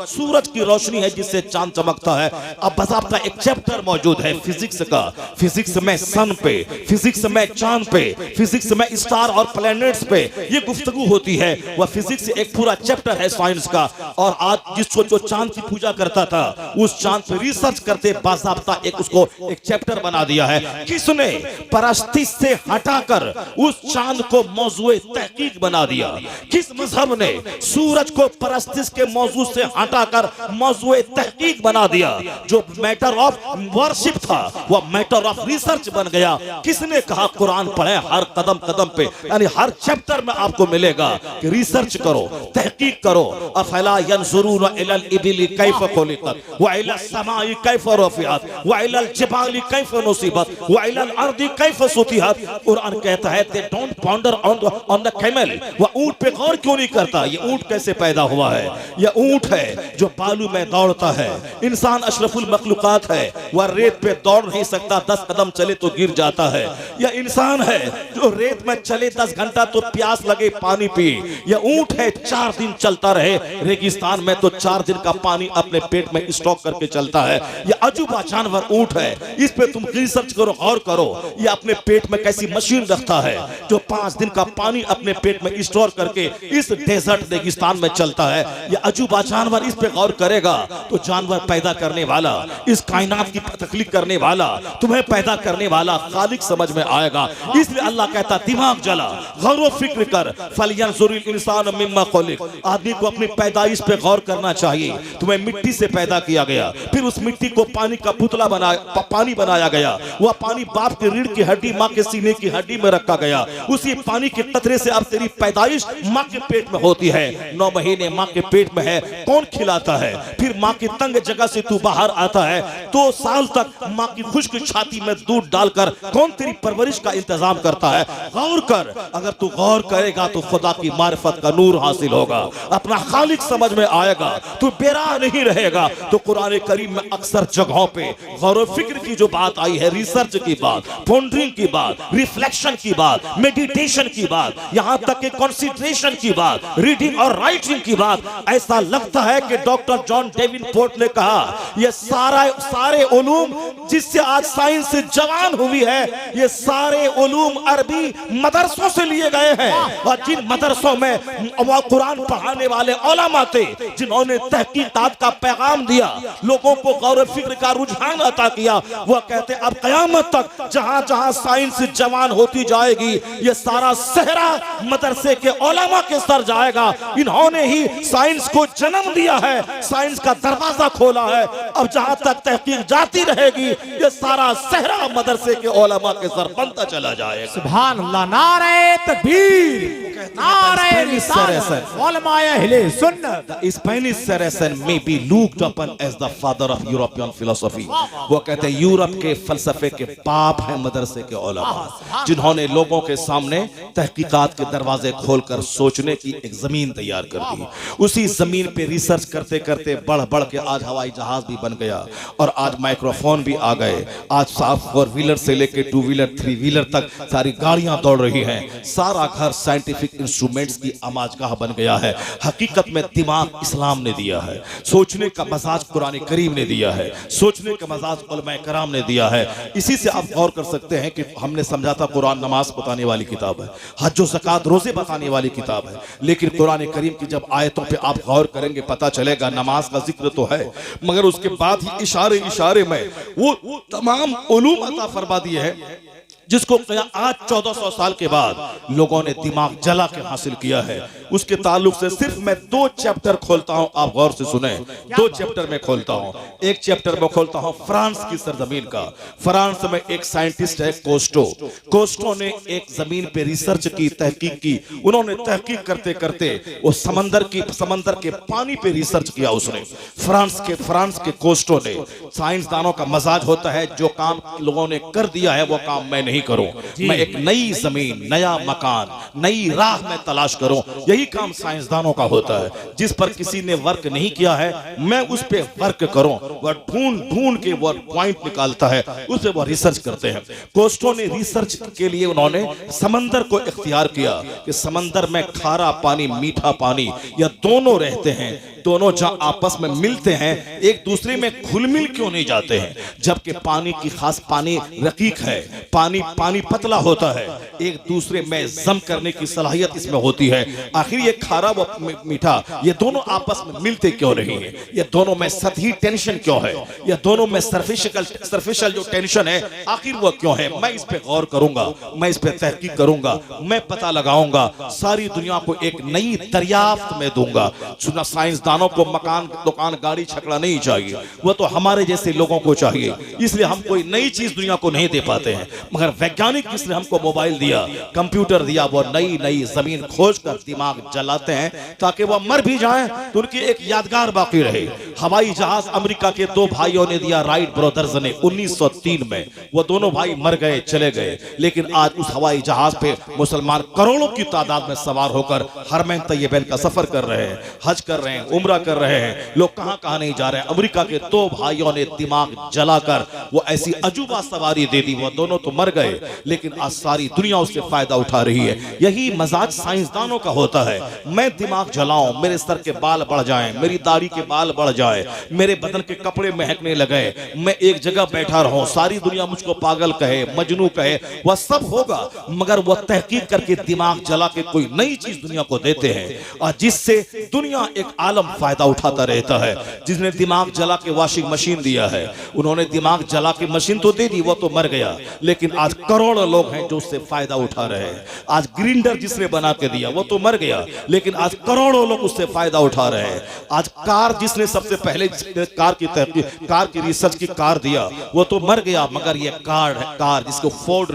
सूरज की रोशनी है जिससे चांद चमकता है। अब बाकायदा एक चैप्टर मौजूद है फिजिक्स का, फिजिक्स में सन पे, फिजिक्स में चांद पे, फिजिक्स में स्टार और प्लैनेट्स पे ये गुफ्तगू होती है। वह फिजिक्स एक पूरा चैप्टर है साइंस का। और आज जिसको जो चांद की पूजा करता था, उस चांद पे रिसर्च करते बाकायदा उसको एक चैप्टर बना दिया है। किसने परस्तिश से हटाकर उस चांद को मौजूए तहकीक बना दिया? किस मजहब ने सूरज को परस्तिश के मौजू से हटाकर मौजूए तहकीक बना दिया? जो मैटर ऑफ वर्शिप था वह मैटर ऑफ रिसर्च बन गया। किसने कहा कुरान पढ़े हर कदम कदम पे? यानी हर चैप्टर में आपको मिलेगा कि रिसर्च करो, तहकीक करो। अफला यंजुरून इलल इबिली कैफ खुलिकत व इलस समाई कैफ रफिअत व इलल जिबाली कैफ नुसिबत व इलल अर्दी कैफ सुतिहत। कुरान कहता है they don't ponder on the camel, वह ऊंट पे गौर क्यों नहीं करता? ये ऊंट कैसे पैदा हुआ है? यह ऊंट है जो बालू में दौड़ता है। इंसान अशरफुल मखलूकात है, वह रेत पे दौड़ नहीं सकता, 10 कदम चले तो गिर जाता है। यह इंसान है जो रेत में चले 10 घंटा तो प्यास लगे पानी पिए। यह ऊंट है 4 दिन चलता रहे रेगिस्तान में तो 4 दिन का पानी अपने पेट में स्टॉक करके चलता है। यह अजूबा जानवर ऊंट है, इस पे तुम रिसर्च करो, गौर करो। यह अपने पेट में कैसी मशीन रखता है जो 5 दिन का पानी अपने पेट में स्टोर करके इस डेजर्ट रेगिस्तान में चलता है। यह अजूबा जानवर, इस पे गौर करेगा तो जानवर पैदा करने वाला, इस कायनात की तख्लीक करने वाला, तुम्हें पैदा करने वाला खालिक समझ में आएगा। इसलिए अल्लाह कहता दिमाग जला, गौर फिक्र कर, फलियंजुरिल इंसान मिम्मा खुलिक। आदमी को अपनी पैदाइश पे गौर करना चाहिए। तुम्हें मिट्टी से पैदा किया गया, फिर उस मिट्टी को पानी का पुतला पानी बनाया गया। वह पानी बाप की रीढ़ की हड्डी, माँ के सीने की हड्डी में रखा गया। उसी पानी के कतरे से अब तेरी पैदाइश माँ के पेट में होती है। 9 महीने माँ के पेट में है, कौन खिलाता है? फिर माँ की तंग जगह से तू बाहर आता है, 2 साल तक माँ की खुश्क छाती में दूध डालकर कौन तेरी परवरिश का इंतजाम करता है? गौर कर। अगर तू गौर करेगा तो खुदा की मारिफत का नूर हासिल होगा, अपना खालिक समझ में आएगा, तू बेराह नहीं रहेगा। तो कुरान करीम में अक्सर जगहों पे गौर फिक्र की जो बात आई है, रिसर्च की बात, पॉन्डरिंग की बात, रिफ्लेक्शन की बात, मेडिटेशन की बात, यहां तक कि कंसीडरेशन की बात, रीडिंग और राइटिंग की बात। ऐसा लगता है कि डॉक्टर जॉन डेविनपोर्ट ने कहा ये सारे उलूम जिससे आज साइंस जवान हुई है, ये सारे उलूम अरबी मदरसों से लिए गए हैं। और जिन मदरसों में कुरान पढ़ाने वाले उलमा थे, जिन्होंने तहकीकात का पैगाम दिया, लोगों को गौर फिक्र का रुझान अता किया, वह कहते अब कयामत तक जहां जहां साइंस जवान होती जाएगी, ये सारा सहरा मदरसे के उलमा के सर जाएगा। इन्होंने ही साइंस को जन्म दिया है, साइंस का दरवाजा खोला है। अब जहां तक तहकीक जाती रहेगी, ये सारा सहरा मदरसे के उलमा के सर बनता चला जाएगा। सुभान अल्लाह, नारे तकबीर, नारे रिसालत, उलमाए अहले सुन्नत। The Spanish Saracen may be looked upon as the father of European philosophy। वो कहते हैं यूरोप के फलसफे के बाप हैं मदरसे के उलमा, जिन्होंने लोगों के सामने तहकीकात के दरवाजे खोलकर सोचने की एक जमीन तैयार कर दी। उसी जमीन पे रिसर्च करते करते बढ़ बढ़ के आज हवाई जहाज भी बन गया, और आज माइक्रोफोन भी आ गए। आज 4 व्हीलर से लेके 2 व्हीलर 3 व्हीलर तक सारी गाड़ियां दौड़ रही हैं। सारा घर साइंटिफिक इंस्ट्रूमेंट्स की आमाजगाह बन गया है। हकीकत में दिमाग इस्लाम ने दिया है, सोचने का मजाज कुरान करीम ने दिया है, सोचने का मजाज उलमाए कराम ने दिया है। इसी से आप गौर कर सकते हैं कि हमने समझा था कुरान नमाज बताने वाली किताब है, हज और ज़कात रोजे बताने वाली किताब है, लेकिन कुरान करीम की जब आयतों पे आप गौर करेंगे पता चलेगा नमाज का जिक्र तो है, मगर उसके बाद ही इशारे इशारे में वो तमाम उलूम अता फरमा दिए हैं जिसको आज 1400 साल के बाद लोगों ने दिमाग जला के हासिल किया है। उसके ताल्लुक से सिर्फ मैं 2 चैप्टर खोलता हूं, आप गौर से सुने। 2 चैप्टर में खोलता हूं। एक चैप्टर में खोलता हूं फ्रांस की सरजमीन का। फ्रांस में एक साइंटिस्ट है कोस्टो ने एक जमीन पे रिसर्च की, तहकीक की। उन्होंने तहकीक करते करते वो समंदर के पानी पे रिसर्च किया उसने। फ्रांस के कोस्टो ने, साइंसदानों का मजाज होता है जो काम लोगों ने कर दिया है वो काम मैं नहीं करूं, मैं एक नई जमीन, नया मकान, नई राह में तलाश करूं। यही काम साइंसदानों का होता है। जिस पर किसी ने वर्क नहीं किया है मैं उस पे वर्क करूं। वह ढूंढ के वो पॉइंट निकालता है, उस पे वो रिसर्च करते हैं। कोस्टो ने रिसर्च के लिए उन्होंने समंदर को इख्तियार किया कि समंदर में खारा पानी, मीठा पानी, या दोनों रहते हैं। दोनों जहां आपस में मिलते हैं एक दूसरे में घुल मिल क्यों नहीं जाते हैं? जबकि पानी की खास, पानी रकीक है, पानी पतला होता है, एक दूसरे में जम करने की सलाहियत इसमें होती है। आखिर ये खारा व मीठा, ये दोनों आपस में मिलते क्यों नहीं है? ये दोनों में सतही टेंशन क्यों है? ये दोनों में सरफेशियल जो टेंशन है आखिर वो क्यों है? मैं इस पे गौर करूंगा, मैं इस पे तहकीक करूंगा, मैं पता लगाऊंगा, सारी दुनिया को एक नई दरियाफ्त में दूंगा। सुना, साइंसदानों को मकान, दुकान, गाड़ी, छकड़ा नहीं चाहिए, वो तो हमारे जैसे लोगों को चाहिए। इसलिए हम कोई नई चीज दुनिया को नहीं दे पाते हैं, मगर वैज्ञानिक किसने हमको मोबाइल दिया, कंप्यूटर दिया, वो नई नई जमीन खोज कर दिमाग जलाते हैं ताकि वह मर भी जाएं तो उनकी एक यादगार बाकी रहे। हवाई जहाज अमेरिका के दो भाइयों ने दिया, राइट ब्रदर्स ने 1903 में। वो दोनों भाई मर गए, चले गए, लेकिन आज उस हवाई जहाज पे मुसलमान करोड़ों की तादाद में सवार होकर हरमैन तैयबैन का सफर कर रहे हैं, हज कर रहे हैं, उम्रा कर रहे हैं। लोग कहां कहां नहीं जा रहे हैं। अमेरिका के दो भाइयों ने दिमाग जलाकर वो ऐसी अजूबा सवारी दे दी। वो दोनों तो मर गए, लेकिन आज सारी दुनिया उससे फायदा उठा रही है। यही मजाज साइंसदानों का होता है। मैं दिमाग जलाऊं, मेरे सर के बाल बढ़ जाएं, मेरी दाढ़ी के बाल बढ़ जाए, मेरे बदन के कपड़े महकने लगे, मैं एक जगह बैठा रहूं, सारी दुनिया मुझको पागल कहे, मजनू कहे, वह सब होगा, मगर वह तहकीक करके दिमाग जला के कोई नई चीज दुनिया को देते हैं और जिससे दुनिया एक आलम फायदा उठाता रहता है। जिसने दिमाग जला के वॉशिंग मशीन दिया है, उन्होंने दिमाग जला के मशीन तो दे दी, वो तो मर गया, लेकिन आज करोड़ों लोग हैं जो उससे फायदा उठा रहे हैं। आज ग्राइंडर जिसने बना के दिया वो तो मर गया, लेकिन आज करोड़ों लोग उससे फायदा उठा रहे हैं। आज कार जिसने सबसे पहले कार की रिसर्च की कार दिया वो तो मर गया, मगर ये कार जिसको फोर्ड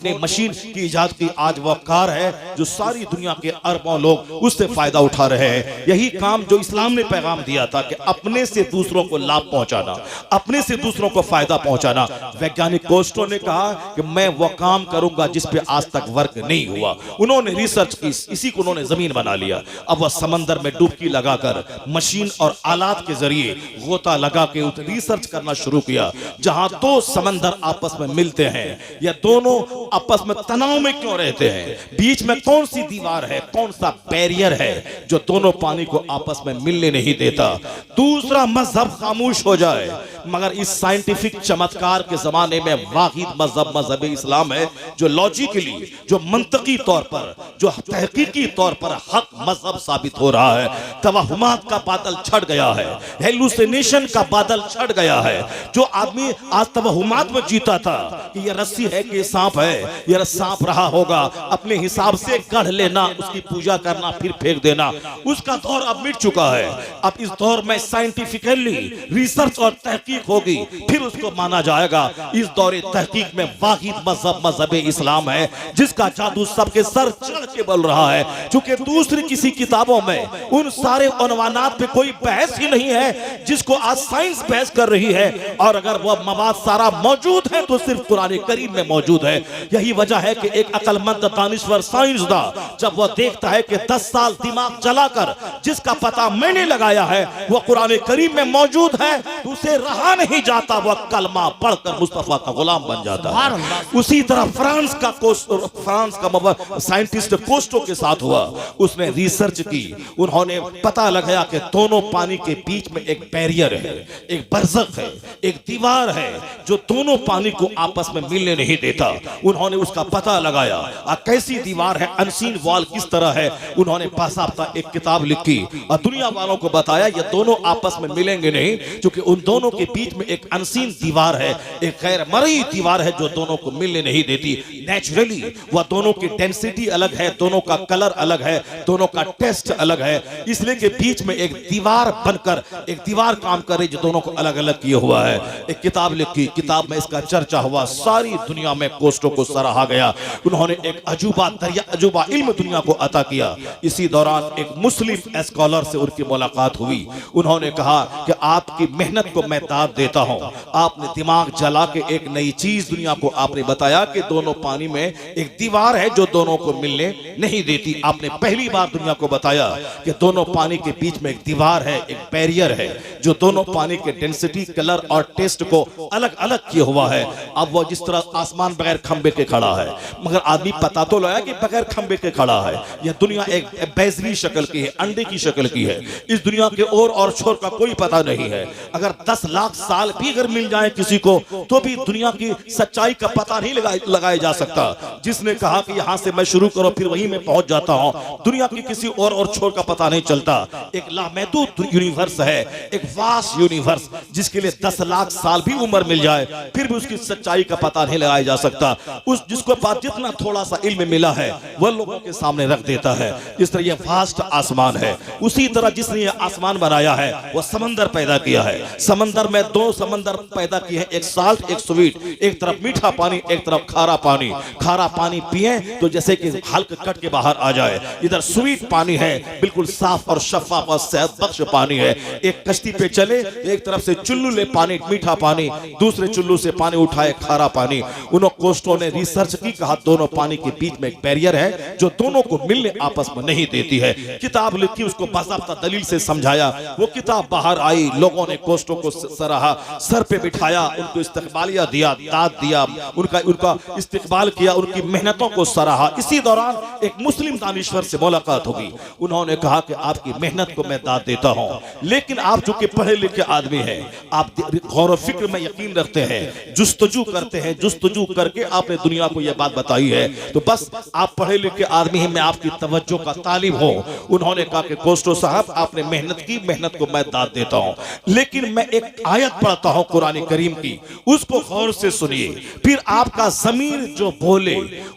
ने मशीन की इजाद की, आज वह कार है जो सारी दुनिया के अरबों लोग उससे फायदा उठा रहे हैं। यही काम जो इस्लाम ने पैगाम दिया था कि अपने से दूसरों को लाभ पहुंचाना, अपने से दूसरों को फायदा पहुंचाना। वैज्ञानिक कोस्टो ने कहा कि मैं वह काम करूंगा जिस पे आज तक वर्क नहीं हुआ। उन्होंने रिसर्च की, इसी को उन्होंने जमीन बना लिया। अब वह समंदर में डुबकी लगाकर मशीन और आलात के जरिए गोता लगा के रिसर्च करना शुरू किया। जहां दो समंदर आपस में मिलते हैं, या दोनों आपस में तनाव में क्यों रहते हैं, बीच में कौन सी दीवार है, कौन सा बैरियर है जो दोनों पानी को आपस में मिलने नहीं देता। दूसरा मजहब खामोश हो जाए, मगर इस साइंटिफिक चमत्कार के जमाने में वाहिद मजहब इस्लाम है जो लॉजिकली, जो मंतकी तौर पर, जो तहकीकी तौर पर हक मजहब साबित हो रहा है। तवहुमात का बादल छट गया है, हेलुसिनेशन का बादल छट गया है। जो आदमी आज तवहुमात में जीता था कि यह रस्सी है कि सांप है, यह सांप रहा होगा, अपने हिसाब से गढ़ लेना, उसकी पूजा करना, फिर फेंक देना, उसका दौर अब मिट चुका है। अब इस दौर में साइंटिफिकली रिसर्च और तहकीक होगी, फिर उसको माना जाएगा। इस दौरे तहकीक में वाहिद मजहब इस्लाम है जिसका जादू सबके सर चढ़ के बोल रहा है। क्योंकि दूसरी किसी किताबों में उन सारे उन्वानात पे कोई बहस ही नहीं है जिसको आज साइंस बहस कर रही है, और अगर वह मवाद सारा मौजूद है तो सिर्फ कुरान करीम में मौजूद है। यही वजह है कि एक अक्लमंद दानिश्वर साइंसदान जब वह देखता है कि 10 साल दिमाग जलाकर जिसका पता मैंने लगाया है वह कुरान करीम में मौजूद है, उसे रहा नहीं जाता, वह कलमा पढ़कर मुस्तफा का गुलाम बन जाता है। उसी तरह फ्रांस का साइंटिस्ट कोस्टो के साथ हुआ। उसने रिसर्च की, उन्होंने पता लगाया कि दोनों पानी के बीच में एक बैरियर है, एक बरज़ख है, एक दीवार है जो दोनों पानी को आपस में मिलने नहीं देता। उन्होंने उसका पता लगाया, कैसी दीवार है, अनसीन वॉल किस तरह है। उन्होंने बासाबता एक किताब लिखी और दुनिया वालों को बताया ये दोनों आपस में मिलेंगे नहीं, क्योंकि उन दोनों के बीच में एक अनसीन दीवार है, एक गैर मरई दीवार है जो दोनों को मिलने नहीं देती। नेचुरली वह दोनों की डेंसिटी अलग है, दोनों का कलर अलग है, दोनों का टेस्ट अलग है, इसलिए कि बीच में एक दीवार बनकर एक दीवार काम कर रही जो दोनों को अलग अलग किए हुआ है। एक किताब लिखी, किताब में इसका चर्चा हुआ, सारी दुनिया में कोस्टो को सराहा गया। उन्होंने एक अजूबा इल्म दुनिया को अता किया। इसी दौरान एक मुस्लिम स्कॉलर से उनकी मुलाकात हुई। उन्होंने कहा कि आपकी मेहनत को मैं दाद देता हूं, आपने दिमाग जला के एक नई चीज दुनिया को आपने बताया कि दोनों पानी में एक दीवार है जो दोनों को मिलने नहीं देती। आपने पहली बार दुनिया को बताया कि दोनों पानी के बीच में एक दीवार है, एक बैरियर है जो दोनों पानी के डेंसिटी, कलर और टेस्ट को अलग अलग किया हुआ है। अब वो जिस तरह आसमान बगैर खंबे के खड़ा है, मगर आदमी पता तो लगा कि बगैर खंबे के खड़ा है। यह दुनिया एक बेजरी शक्ल की है, अंडे की शक्ल की है। इस दुनिया के और छोर का कोई पता नहीं है। अगर 10 लाख साल भी अगर मिल जाए किसी को तो भी दुनिया की सच्चाई का पता नहीं लगाया जा सकता। जिसने कहा कि यहां से मैं शुरू करो फिर वहीं मैं पहुंच जाता हूं, दुनिया की किसी और छोर का पता नहीं चलता। एक लामहदूद यूनिवर्स है, एक वास्ट यूनिवर्स जिसके लिए 10 लाख साल भी उम्र मिल जाए फिर भी उसकी सच्चाई का पता नहीं लगाया जा सकता। जिसको पास जितना थोड़ा सा इल्म मिला है वह लोगों के सामने रख देता है। इस तरह यह वास्ट आसमान है। उसी तरह जिसने यह आसमान बनाया है वह समंदर पैदा किया है। समंदर में दो समंदर पैदा किए हैं, एक साल्ट एक स्वीट, एक तरफ मीठा पानी एक तरफ खारा पानी। खारा पानी पिए तो जैसे कि हल्क कट के बाहर आ जाए, इधर स्वीट पानी है बिल्कुल साफ और शफाफ और सेहत बख्श पानी है। एक कश्ती पे चले, एक तरफ से चुल्लू ले पानी मीठा पानी, दूसरे चुल्लू से पानी उठाए खारा पानी। उन कोस्टों ने रिसर्च की, कहा दोनों पानी के बीच में एक बैरियर है जो दोनों को मिलने आपस में नहीं देती है। किताब लिखी, उसको बाज़ाब्ता दलील से समझाया। वो किताब बाहर आई, लोगों ने कोस्टों को सराहा, सर पे बिठाया, उनको इस्तकबालिया दिया, दाद दिया, उनका इस्तकबाल किया, उनकी मेहनतों को सराहा। इसी दौरान एक मुस्लिम दानिश्वर से मुलाकात होगी। उन्होंने कहा कि आपकी मेहनत को मैं दाद देता हूं, लेकिन आप जो कि पढ़े लिखे आदमी हैं, आप गौर व फिक्र में यकीन रखते हैं, जुस्तजू करते हैं, जुस्तजू करके आपने दुनिया को यह बात बताई है, तो बस आप पढ़े लिखे आदमी हैं, मैं आपकी तवज्जो का तालिब हूं। उन्होंने कहा कि कोस्टो साहब आपने मेहनत की, मेहनत को मैं दाद देता हूं, लेकिन मैं एक आयत पढ़ता हूं कुरान करीम की, उसको गौर से सुनिए, फिर आपका ज़मीर जो बोले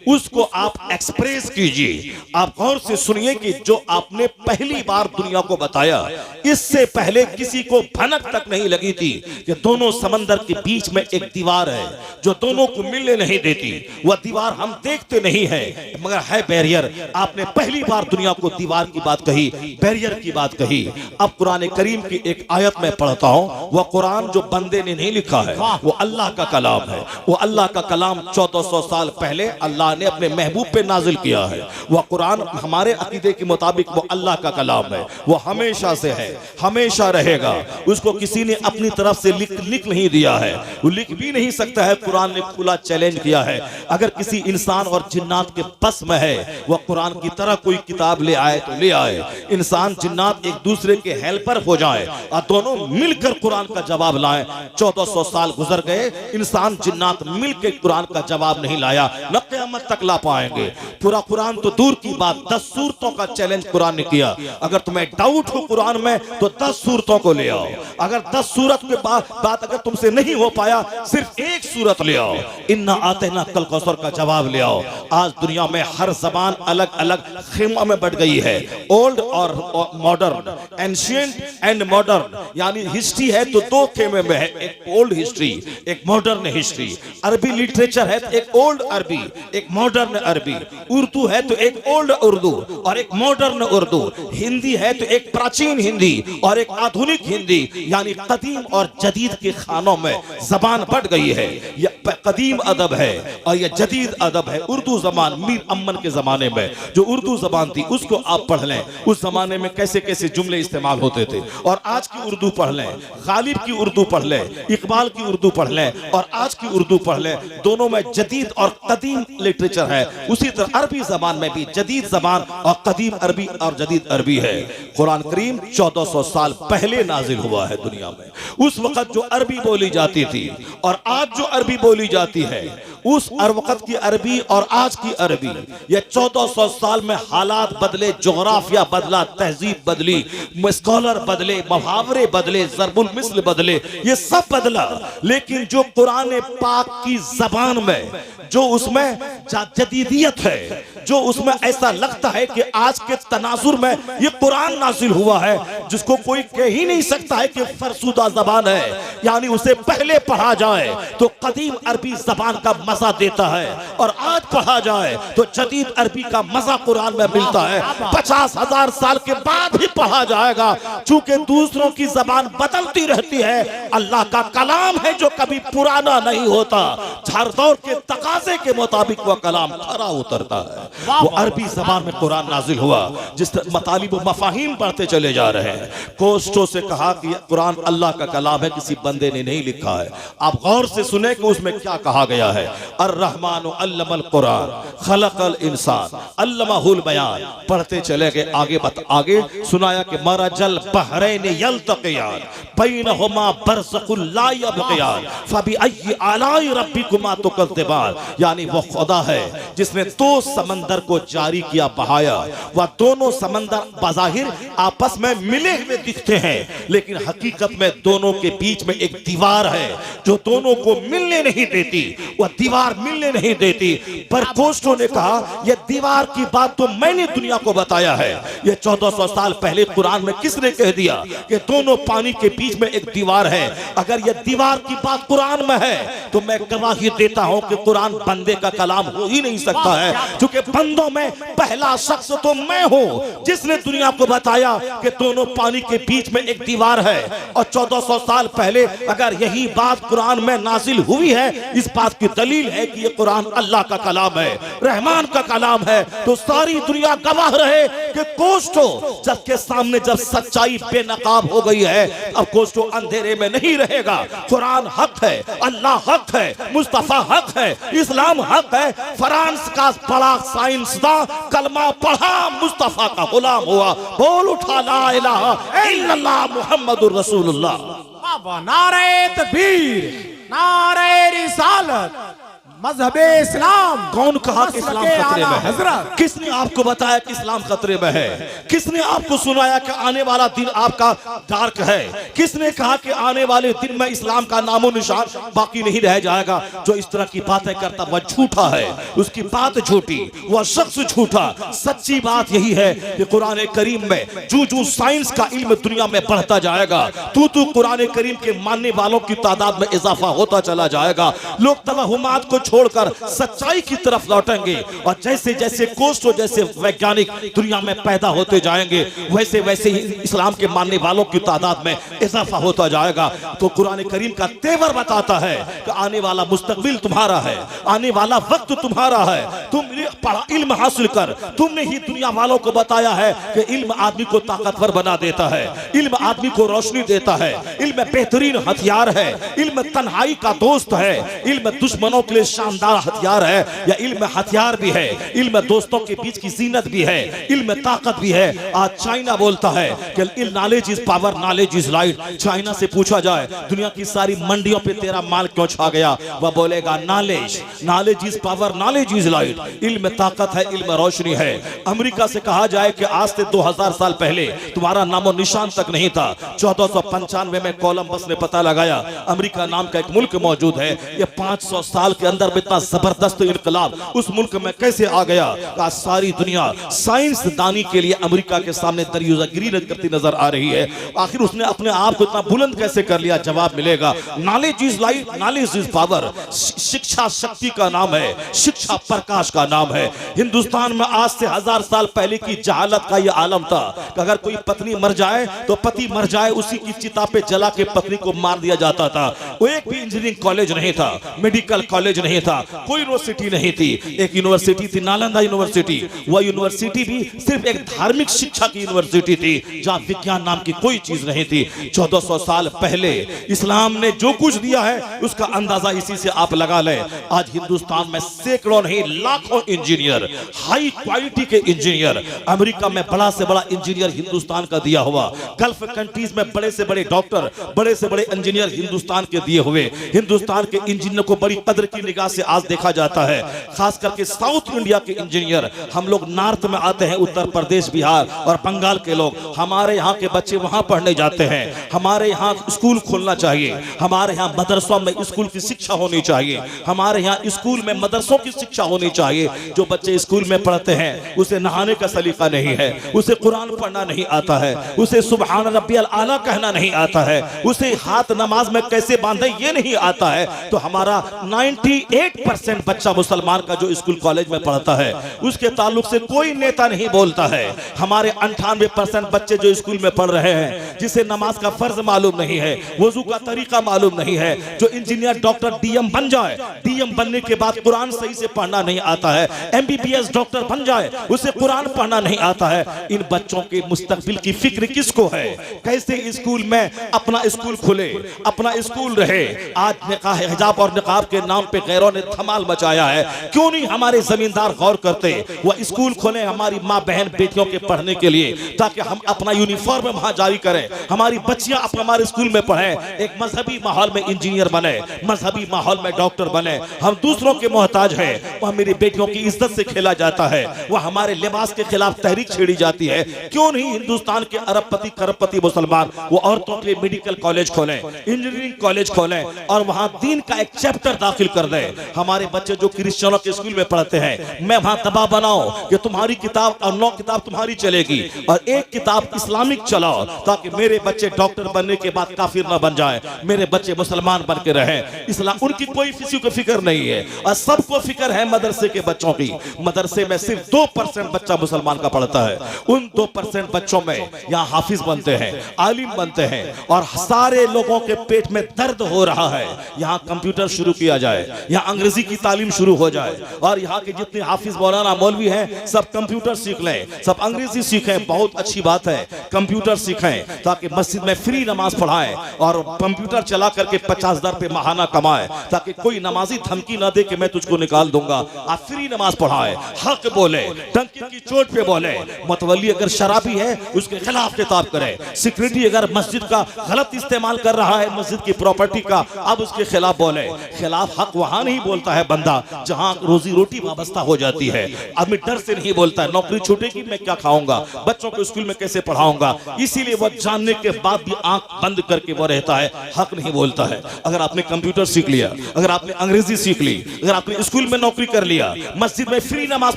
उसको आप एक्सप्रेस कीजिए। आप गौर से सुनिए कि जो आपने पहली बार दुनिया को बताया, इससे पहले किसी को भनक तक नहीं लगी थी कि दोनों समंदर के बीच में एक दीवार है जो दोनों को मिलने नहीं देती। वह दीवार हम देखते नहीं है मगर है बैरियर। आपने पहली बार दुनिया को दीवार की बात कही, बैरियर की बात कही। अब कुरान करीम की एक आयत में पढ़ता हूं, वह कुरान जो बंदे ने नहीं लिखा है, वो अल्लाह का कलाम है। वो अल्लाह का कलाम 1400 साल पहले अल्लाह ने अपने महबूब पे नाजिल किया है। वह कुरान हमारे अकीदे के मुताबिक वो अल्लाह का कलाम है, वो हमेशा से है, हमेशा रहेगा। उसको किसी ने अपनी तरफ से लिख नहीं दिया है, वो लिख भी नहीं सकता है। कुरान ने खुला चैलेंज किया है, अगर किसी इंसान और जिन्नात के बस में है, वह कुरान की तरह कोई किताब ले आए तो ले आए। इंसान जिन्नात एक दूसरे के हेल्पर हो जाए और दोनों मिलकर कुरान का जवाब लाएं। 1400 साल गुजर गए, इंसान जिन्नात मिलकर कुरान का जवाब नहीं लाया, न क़यामत तक ला पाएंगे। पूरा कुरान तो दूर की बात, 10 सूरतों का चैलेंज कुरान ने किया। अगर तुम्हें डाउट हो कुरान में तो 10 सूरतों को ले आओ। अगर 10 सूरत के बात अगर तुमसे नहीं हो पाया, सिर्फ एक सूरत ले आओ, इन्ना आतेना कल कौसर का जवाब ले आओ। आज दुनिया में हर जबान अलग अलग खेमा में बढ़ गई है, ओल्ड और मॉडर्न, एंशिएंट एंड मॉडर्न, यानी हिस्ट्री है तो दो खेमे में है, एक ओल्ड हिस्ट्री, एक मॉडर्न हिस्ट्री। अरबी लिटरेचर है तो एक ओल्ड अरबी, एक मॉडर्न अरबी। उर्दू है तो एक ओल्ड उर्दू और एक मॉडर्न उर्दू। हिंदी है तो एक प्राचीन हिंदी और एक आधुनिक हिंदी, यानी कदीम और जदीद के खानों में जबान बढ़ गई है। यह कदीम अदब है और यह जदीद अदब है। उर्दू जबान मीर अम्मन के जमाने में जो उर्दू जबान थी उसको आप पढ़ लें, उस जमाने में कैसे कैसे जुमले इस्तेमाल होते थे, और आज की उर्दू पढ़ लें, गालिब की उर्दू पढ़ लें, इकबाल की उर्दू पढ़ लें और आज की उर्दू पढ़ लें, दोनों में जदीद और कदीम लिटरेचर है। उसी तरह अरबी जबान में भी जदीद जबान और कदीम अरबी और जदीद अरबी है। कुरान करीम 1400 साल पहले नाजिल हुआ है दुनिया में। उस वक्त जो अरबी बोली जाती थी और आज जो अरबी बोली जाती है, उस वक्त की अरबी और आज की अरबी, ये 1400 साल में हालात बदले, जोग्राफिया बदला, तहजीब बदली, स्कॉलर बदले, मुहावरे बदले, ज़रबुल मिस्ल बदले, ये सब बदला। लेकिन जो कुरान पाक की जबान में जो उसमें जदीदियत है, जो उसमें ऐसा लगता है कि आज के तनाजुर में ये कुरान नाजिल हुआ है, जिसको कोई कह ही नहीं सकता है कि फरसुदा जबान है, यानी उसे पहले पढ़ा जाए तो कदीम अरबी जबान का मजा देता है और आज पढ़ा जाए तो जदीद अरबी का मजा कुरान में मिलता है। 50,000 साल के बाद भी पढ़ा जाएगा, चूंकि दूसरों की जबान बदलती रहती है। अल्लाह का कलाम है जो कभी पुराना नहीं होता, हर दौर के तकाजे के मुताबिक वह कलाम खरा उतरता है। वो अरबी जबान में कुरान नाजिल हुआ, जिस मतालिब व मफाहिम बढ़ते चले जा रहे हैं। कोस्टो से कहा कि कुरान अल्लाह का कलाम है, किसी बंदे ने नहीं लिखा है। आप गौर से सुने कि उसमें क्या कहा गया है। अर्रहमानु अल्लमल कुरान खलकल इंसान अल्लमहुल बयान। पढ़ते चले गए, आगे सुनाया कि मरजल बहरैन यल्तक़ियान बैनहुमा बरज़ख़ुल ला यब्ग़ियान फबि अय्यि आलाई रब्बिकुमा तुकज़्ज़िबान। यानी वो खुदा है जिसने दो समंदर को जारी किया बहाया। वह दोनों समंदर बज़ाहिर आपस में मिले हुए दिखते हैं, लेकिन हकीकत में दोनों के बीच में एक दीवार है जो दोनों को मिलने नहीं देती। वह दीवार मिलने नहीं देती। पर कोस्टो ने कहा यह दीवार की बात तो मैंने दुनिया को बताया है। यह 1400 साल पहले कुरान में किसने कह दिया कि दोनों पानी के बीच में एक दीवार है? अगर यह दीवार की बात कुरान में है तो मैं गवाही देता हूं कि कुरान बंदे का कलाम हो ही नहीं सकता है, क्योंकि बंदों में पहला शख्स तो मैं हूं जिसने दुनिया को बताया कि दोनों पानी के बीच में एक दीवार है। और 1400 साल पहले अगर यही बात कुरान में नाजिल हुई है, इस बात की दलील है कि यह कुरान अल्लाह का कलाम है, रहमान का कलाम है। तो सारी दुनिया गवाह रहे कि कोस्टो जबके सामने जब सच्चाई बेनकाब हो गई है, अब कोस्टो अंधेरे में नहीं रहेगा। कुरान हक है, अल्लाह हक है, मुस्तफा हक है, इस्लाम हक है। फ्रांस का बड़ा साइंसदान कलमा पढ़ा, मुस्तफा का गुलाम हुआ। बोल उठा ला इलाहा इल्लल्लाह मुहम्मदुर रसूलुल्लाह। बाबा नारे तकबीर, नारे रिसालत, मजहबे इस्लाम। कौन कहा कि इस्लाम खतरे में है? हजरत किसने आपको बताया कि इस्लाम खतरे में है? किसने आपको सुनाया कि आने वाला दिन आपका डार्क है? किसने कहा कि आने वाले दिन में इस्लाम का नामो निशान बाकी नहीं रह जाएगा? जो इस तरह की बातें करता वह झूठा है, उसकी बात झूठी, वह शख्स झूठा। सच्ची बात यही है कि कुरान करीम में जो साइंस का इल्म दुनिया में बढ़ता जाएगा, तू कुरान करीम के मानने वालों की तादाद में इजाफा होता चला जाएगा। लोग तवहुमात को छोड़कर सच्चाई की तरफ लौटेंगे, और जैसे जैसे कोस्टो जैसे वैज्ञानिक दुनिया में पैदा होते जाएंगे, वैसे वैसे ही इस्लाम के मानने वालों की तादाद में इजाफा होता जाएगा। तो कुरान करीम का तेवर बताता है कि आने वाला मुस्तकबिल तुम्हारा है, आने वाला वक्त तुम्हारा है। तुम पढ़ा, इल्म हासिल कर। तुमने ही दुनिया वालों को बताया है कि इल्म आदमी को ताकतवर बना देता है, इल्म आदमी को रोशनी देता है, इल्म बेहतरीन हथियार है, इल्म तन्हाई का दोस्त है, इल्म दुश्मनों के लिए शानदार हथियार है। या इल्म हथियार भी है, इल्म दोस्तों के बीच की जीनत भी है, इल्म ताकत भी है। आज चाइना बोलता है कि knowledge is power, knowledge is light. China से पूछा जाए दुनिया की सारी मंडियों पे तेरा माल क्यों छा गया, वह बोलेगा knowledge, knowledge is power, knowledge is light. इल्म ताकत है, इल्म रोशनी है। अमेरिका से कहा जाए कि आज से 2000 साल पहले तुम्हारा नामो निशान तक नहीं था। 1495 में कोलंबस ने पता लगाया अमेरिका नाम का एक मुल्क मौजूद है। ये 500 साल के अंदर में इतना जबरदस्त इनकलाब उस मुल्क में कैसे आ गया? आज सारी दुनिया साइंस दानी के लिए अमेरिका के सामने दरियागिरी करती नजर आ रही है। आखिर उसने अपने आप को इतना बुलंद कैसे कर लिया? जवाब मिलेगा, knowledge is light, knowledge is power. शिक्षा शक्ति का नाम है, शिक्षा प्रकाश का नाम है। हिंदुस्तान में आज से 1000 साल पहले की जहालत का यह आलम था कि अगर कोई पत्नी मर जाए तो पति मर जाए, उसी की चिता पे जला के पत्नी को मार दिया जाता था। वो एक भी इंजीनियरिंग कॉलेज नहीं था, मेडिकल कॉलेज नहीं था, कोई यूनिवर्सिटी नहीं थी। एक यूनिवर्सिटी थी नालंदा यूनिवर्सिटी। वह यूनिवर्सिटी भी सिर्फ एक धार्मिक शिक्षा की यूनिवर्सिटी थी, जहां विज्ञान नाम की कोई चीज नहीं थी। 1400 साल पहले इस्लाम ने जो कुछ दिया है उसका अंदाजा इसी से आप लगा लें। आज हिंदुस्तान में सैकड़ों नहीं लाखों इंजीनियर, हाई क्वालिटी के इंजीनियर, अमेरिका में बड़ा से बड़ा इंजीनियर हिंदुस्तान का दिया हुआ, गल्फ कंट्रीज में बड़े से बड़े डॉक्टर, बड़े से बड़े इंजीनियर हिंदुस्तान के दिए हुए। हिंदुस्तान के इंजीनियर को बड़ी कदर की निगाह से आज देखा जाता है। खास करके साउथ इंडिया के इंजीनियर, हम लोग नॉर्थ में आते हैं, उत्तर प्रदेश, बिहार और बंगाल के लोग, हमारे यहाँ के बच्चे वहां पढ़ने जाते हैं। हमारे यहाँ स्कूल खोलना चाहिए, हमारे यहाँ मदरसों में स्कूल की शिक्षा होनी चाहिए, हमारे यहाँ स्कूल में मदरसों की शिक्षा होनी चाहिए। जो बच्चे स्कूल में पढ़ते हैं उसे नहाने का सलीका नहीं है, उसे कुरान पढ़ना नहीं आता है, उसे सुबहान रब्बियल आला कहना नहीं आता है, उसे हाथ नमाज में कैसे बांधे ये नहीं आता है। तो हमारा 98% बच्चा मुसलमान का जो स्कूल कॉलेज में पढ़ता है उसके ताल्लुक से कोई नेता नहीं बोलता है। हमारे 98% बच्चे जो स्कूल में पढ़ रहे हैं, जिसे नमाज का फर्ज मालूम नहीं है, वजू का तरीका मालूम नहीं है, जो इंजीनियर डॉक्टर डीएम बन जाए, डीएम बनने के बाद कुरान सही से पढ़ना नहीं आता है, एमबीबीएस डॉक्टर बन जाए उसे कुरान पढ़ना नहीं आता है। इन बच्चों के मुस्तकबिल की फिक्र किसको है? कैसे स्कूल में अपना स्कूल खुले, अपना स्कूल रहे? आज निकाह हिजाब और निकाब के नाम पे गैर ब्रोकरों ने धमाल मचाया है। क्यों नहीं हमारे जमींदार गौर करते, वह स्कूल खोले हमारी माँ बहन बेटियों के पढ़ने के लिए, ताकि हम अपना यूनिफॉर्म वहां जारी करें, हमारी बच्चियां हमारे स्कूल में पढ़ें, एक मजहबी माहौल में इंजीनियर बने, मजहबी माहौल में डॉक्टर बने। हम दूसरों के मोहताज हैं, वह मेरी बेटियों की इज्जत से खेला जाता है, वह हमारे लिबास के खिलाफ तहरीक छेड़ी जाती है। क्यों नहीं हिंदुस्तान के अरबपति करोड़पति मुसलमान वो औरतों के लिए मेडिकल कॉलेज खोलें, इंजीनियरिंग कॉलेज खोलें और वहां दीन का एक चैप्टर दाखिल कर दें। हमारे बच्चे जो क्रिश्चियनों के स्कूल में पढ़ते हैं, मैं वहां दबाव बनाऊं कि तुम्हारी किताब और 9 किताब तुम्हारी चलेगी और एक किताब इस्लामिक चलाओ, ताकि मेरे बच्चे डॉक्टर बनने के बाद काफिर ना बन जाए, मेरे बच्चे मुसलमान बन के रहें। इस्लाम उनकी कोई किसी को फिक्र नहीं है और सबको फिक्र है मदरसे के बच्चों की। मदरसे में सिर्फ 2% बच्चा मुसलमान का पढ़ता है। उन 2% बच्चों में यहाँ हाफिज बनते हैं, आलिम बनते हैं और सारे लोगों के पेट में दर्द हो रहा है। यहाँ कंप्यूटर शुरू किया जाए, यहाँ अंग्रेजी की तालीम शुरू हो जाए और यहाँ के जितने हाफिज मौलाना मौलवी हैं सब कंप्यूटर सीख लें, सब अंग्रेजी सीखें। बहुत अच्छी बात है, कंप्यूटर सीखें ताकि मस्जिद में फ्री नमाज पढ़ाएं और कंप्यूटर चला करके 50,000 रुपए महाना कमाएं, ताकि कोई नमाजी धमकी ना दे कि मैं तुझको निकाल दूंगा। आप फ्री नमाज पढ़ाएं, हक बोले, टंकी की चोट पे बोले। मतवली अगर शराबी है उसके खिलाफ किताब करें। सिक्योरिटी अगर मस्जिद का गलत इस्तेमाल कर रहा है, मस्जिद की प्रॉपर्टी का, अब उसके खिलाफ बोले। खिलाफ हक वहां नहीं बोलता है बंदा जहां रोजी रोटी वाबस्ता हो जाती है। आदमी डर से नहीं बोलता है, नौकरी छूटेगी मैं क्या खाऊंगा, बच्चों को स्कूल में कैसे पढ़ाऊंगा, इसीलिए वह जानने के बाद भी आंख बंद करके वो रहता है, हक नहीं बोलता है। अगर आपने कंप्यूटर सीख लिया, अगर आपने अंग्रेजी सीख ली, अगर आपने स्कूल में नौकरी कर लिया, मस्जिद में फ्री नमाज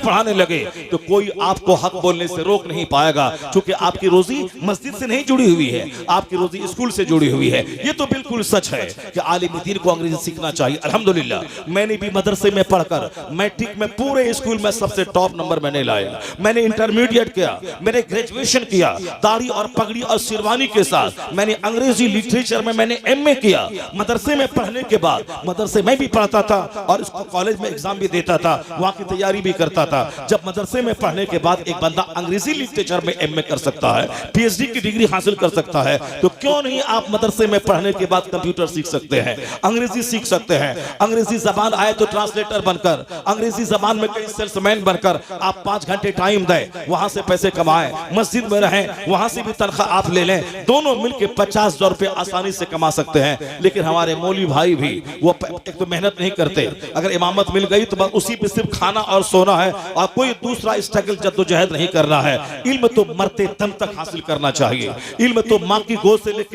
पढ़ाने लगे, तो कोई आपको हक बोलने से रोक नहीं पाएगा, क्योंकि आपकी रोजी मस्जिद से नहीं जुड़ी हुई है, आपकी रोजी स्कूल से जुड़ी हुई है। ये तो बिल्कुल सच है कि आलिम दीन को अंग्रेजी सीखना चाहिए। अल्हम्दुलिल्लाह मैंने भी मदरसे में पढ़कर मैट्रिक में पूरे स्कूल में सबसे टॉप नंबर मैंने लाया। मैंने इंटरमीडिएट किया, मैंने ग्रेजुएशन किया, दाढ़ी और पगड़ी और शेरवानी के साथ। मैंने अंग्रेजी लिटरेचर में मैंने एमए किया। मदरसे में पढ़ने के बाद मदरसे में भी पढ़ता था और इसको कॉलेज में एग्जाम भी देता था, वहां की तैयारी भी करता था। जब मदरसे में पढ़ने के बाद एक बंदा अंग्रेजी लिटरेचर में एमए कर सकता है, पीएचडी की डिग्री हासिल कर सकता है, तो क्यों नहीं आप मदरसे में पढ़ने के बाद कंप्यूटर सीख सकते हैं, अंग्रेजी सीख सकते हैं। अंग्रेजी जबान आए तो ट्रांसलेटर बनकर, अंग्रेजी जबान में कई सेल्समैन बनकर आप 5 घंटे टाइम दें, वहां से पैसे कमाएं, मस्जिद में रहें, वहां से भी तनख्वाह आप ले लें, दोनों मिलकर 50,000 रुपए आसानी से कमा सकते हैं। लेकिन हमारे मौलवी भाई भी वो एक तो मेहनत नहीं करते, अगर इमामत मिल गई तो बस उसी पे सिर्फ खाना और सोना है और कोई दूसरा स्ट्रगल जद्दोजहद नहीं करना है। इल्म तो मरते दम तक हासिल करना चाहिए। इल्म तो माँ की गोद से लेकर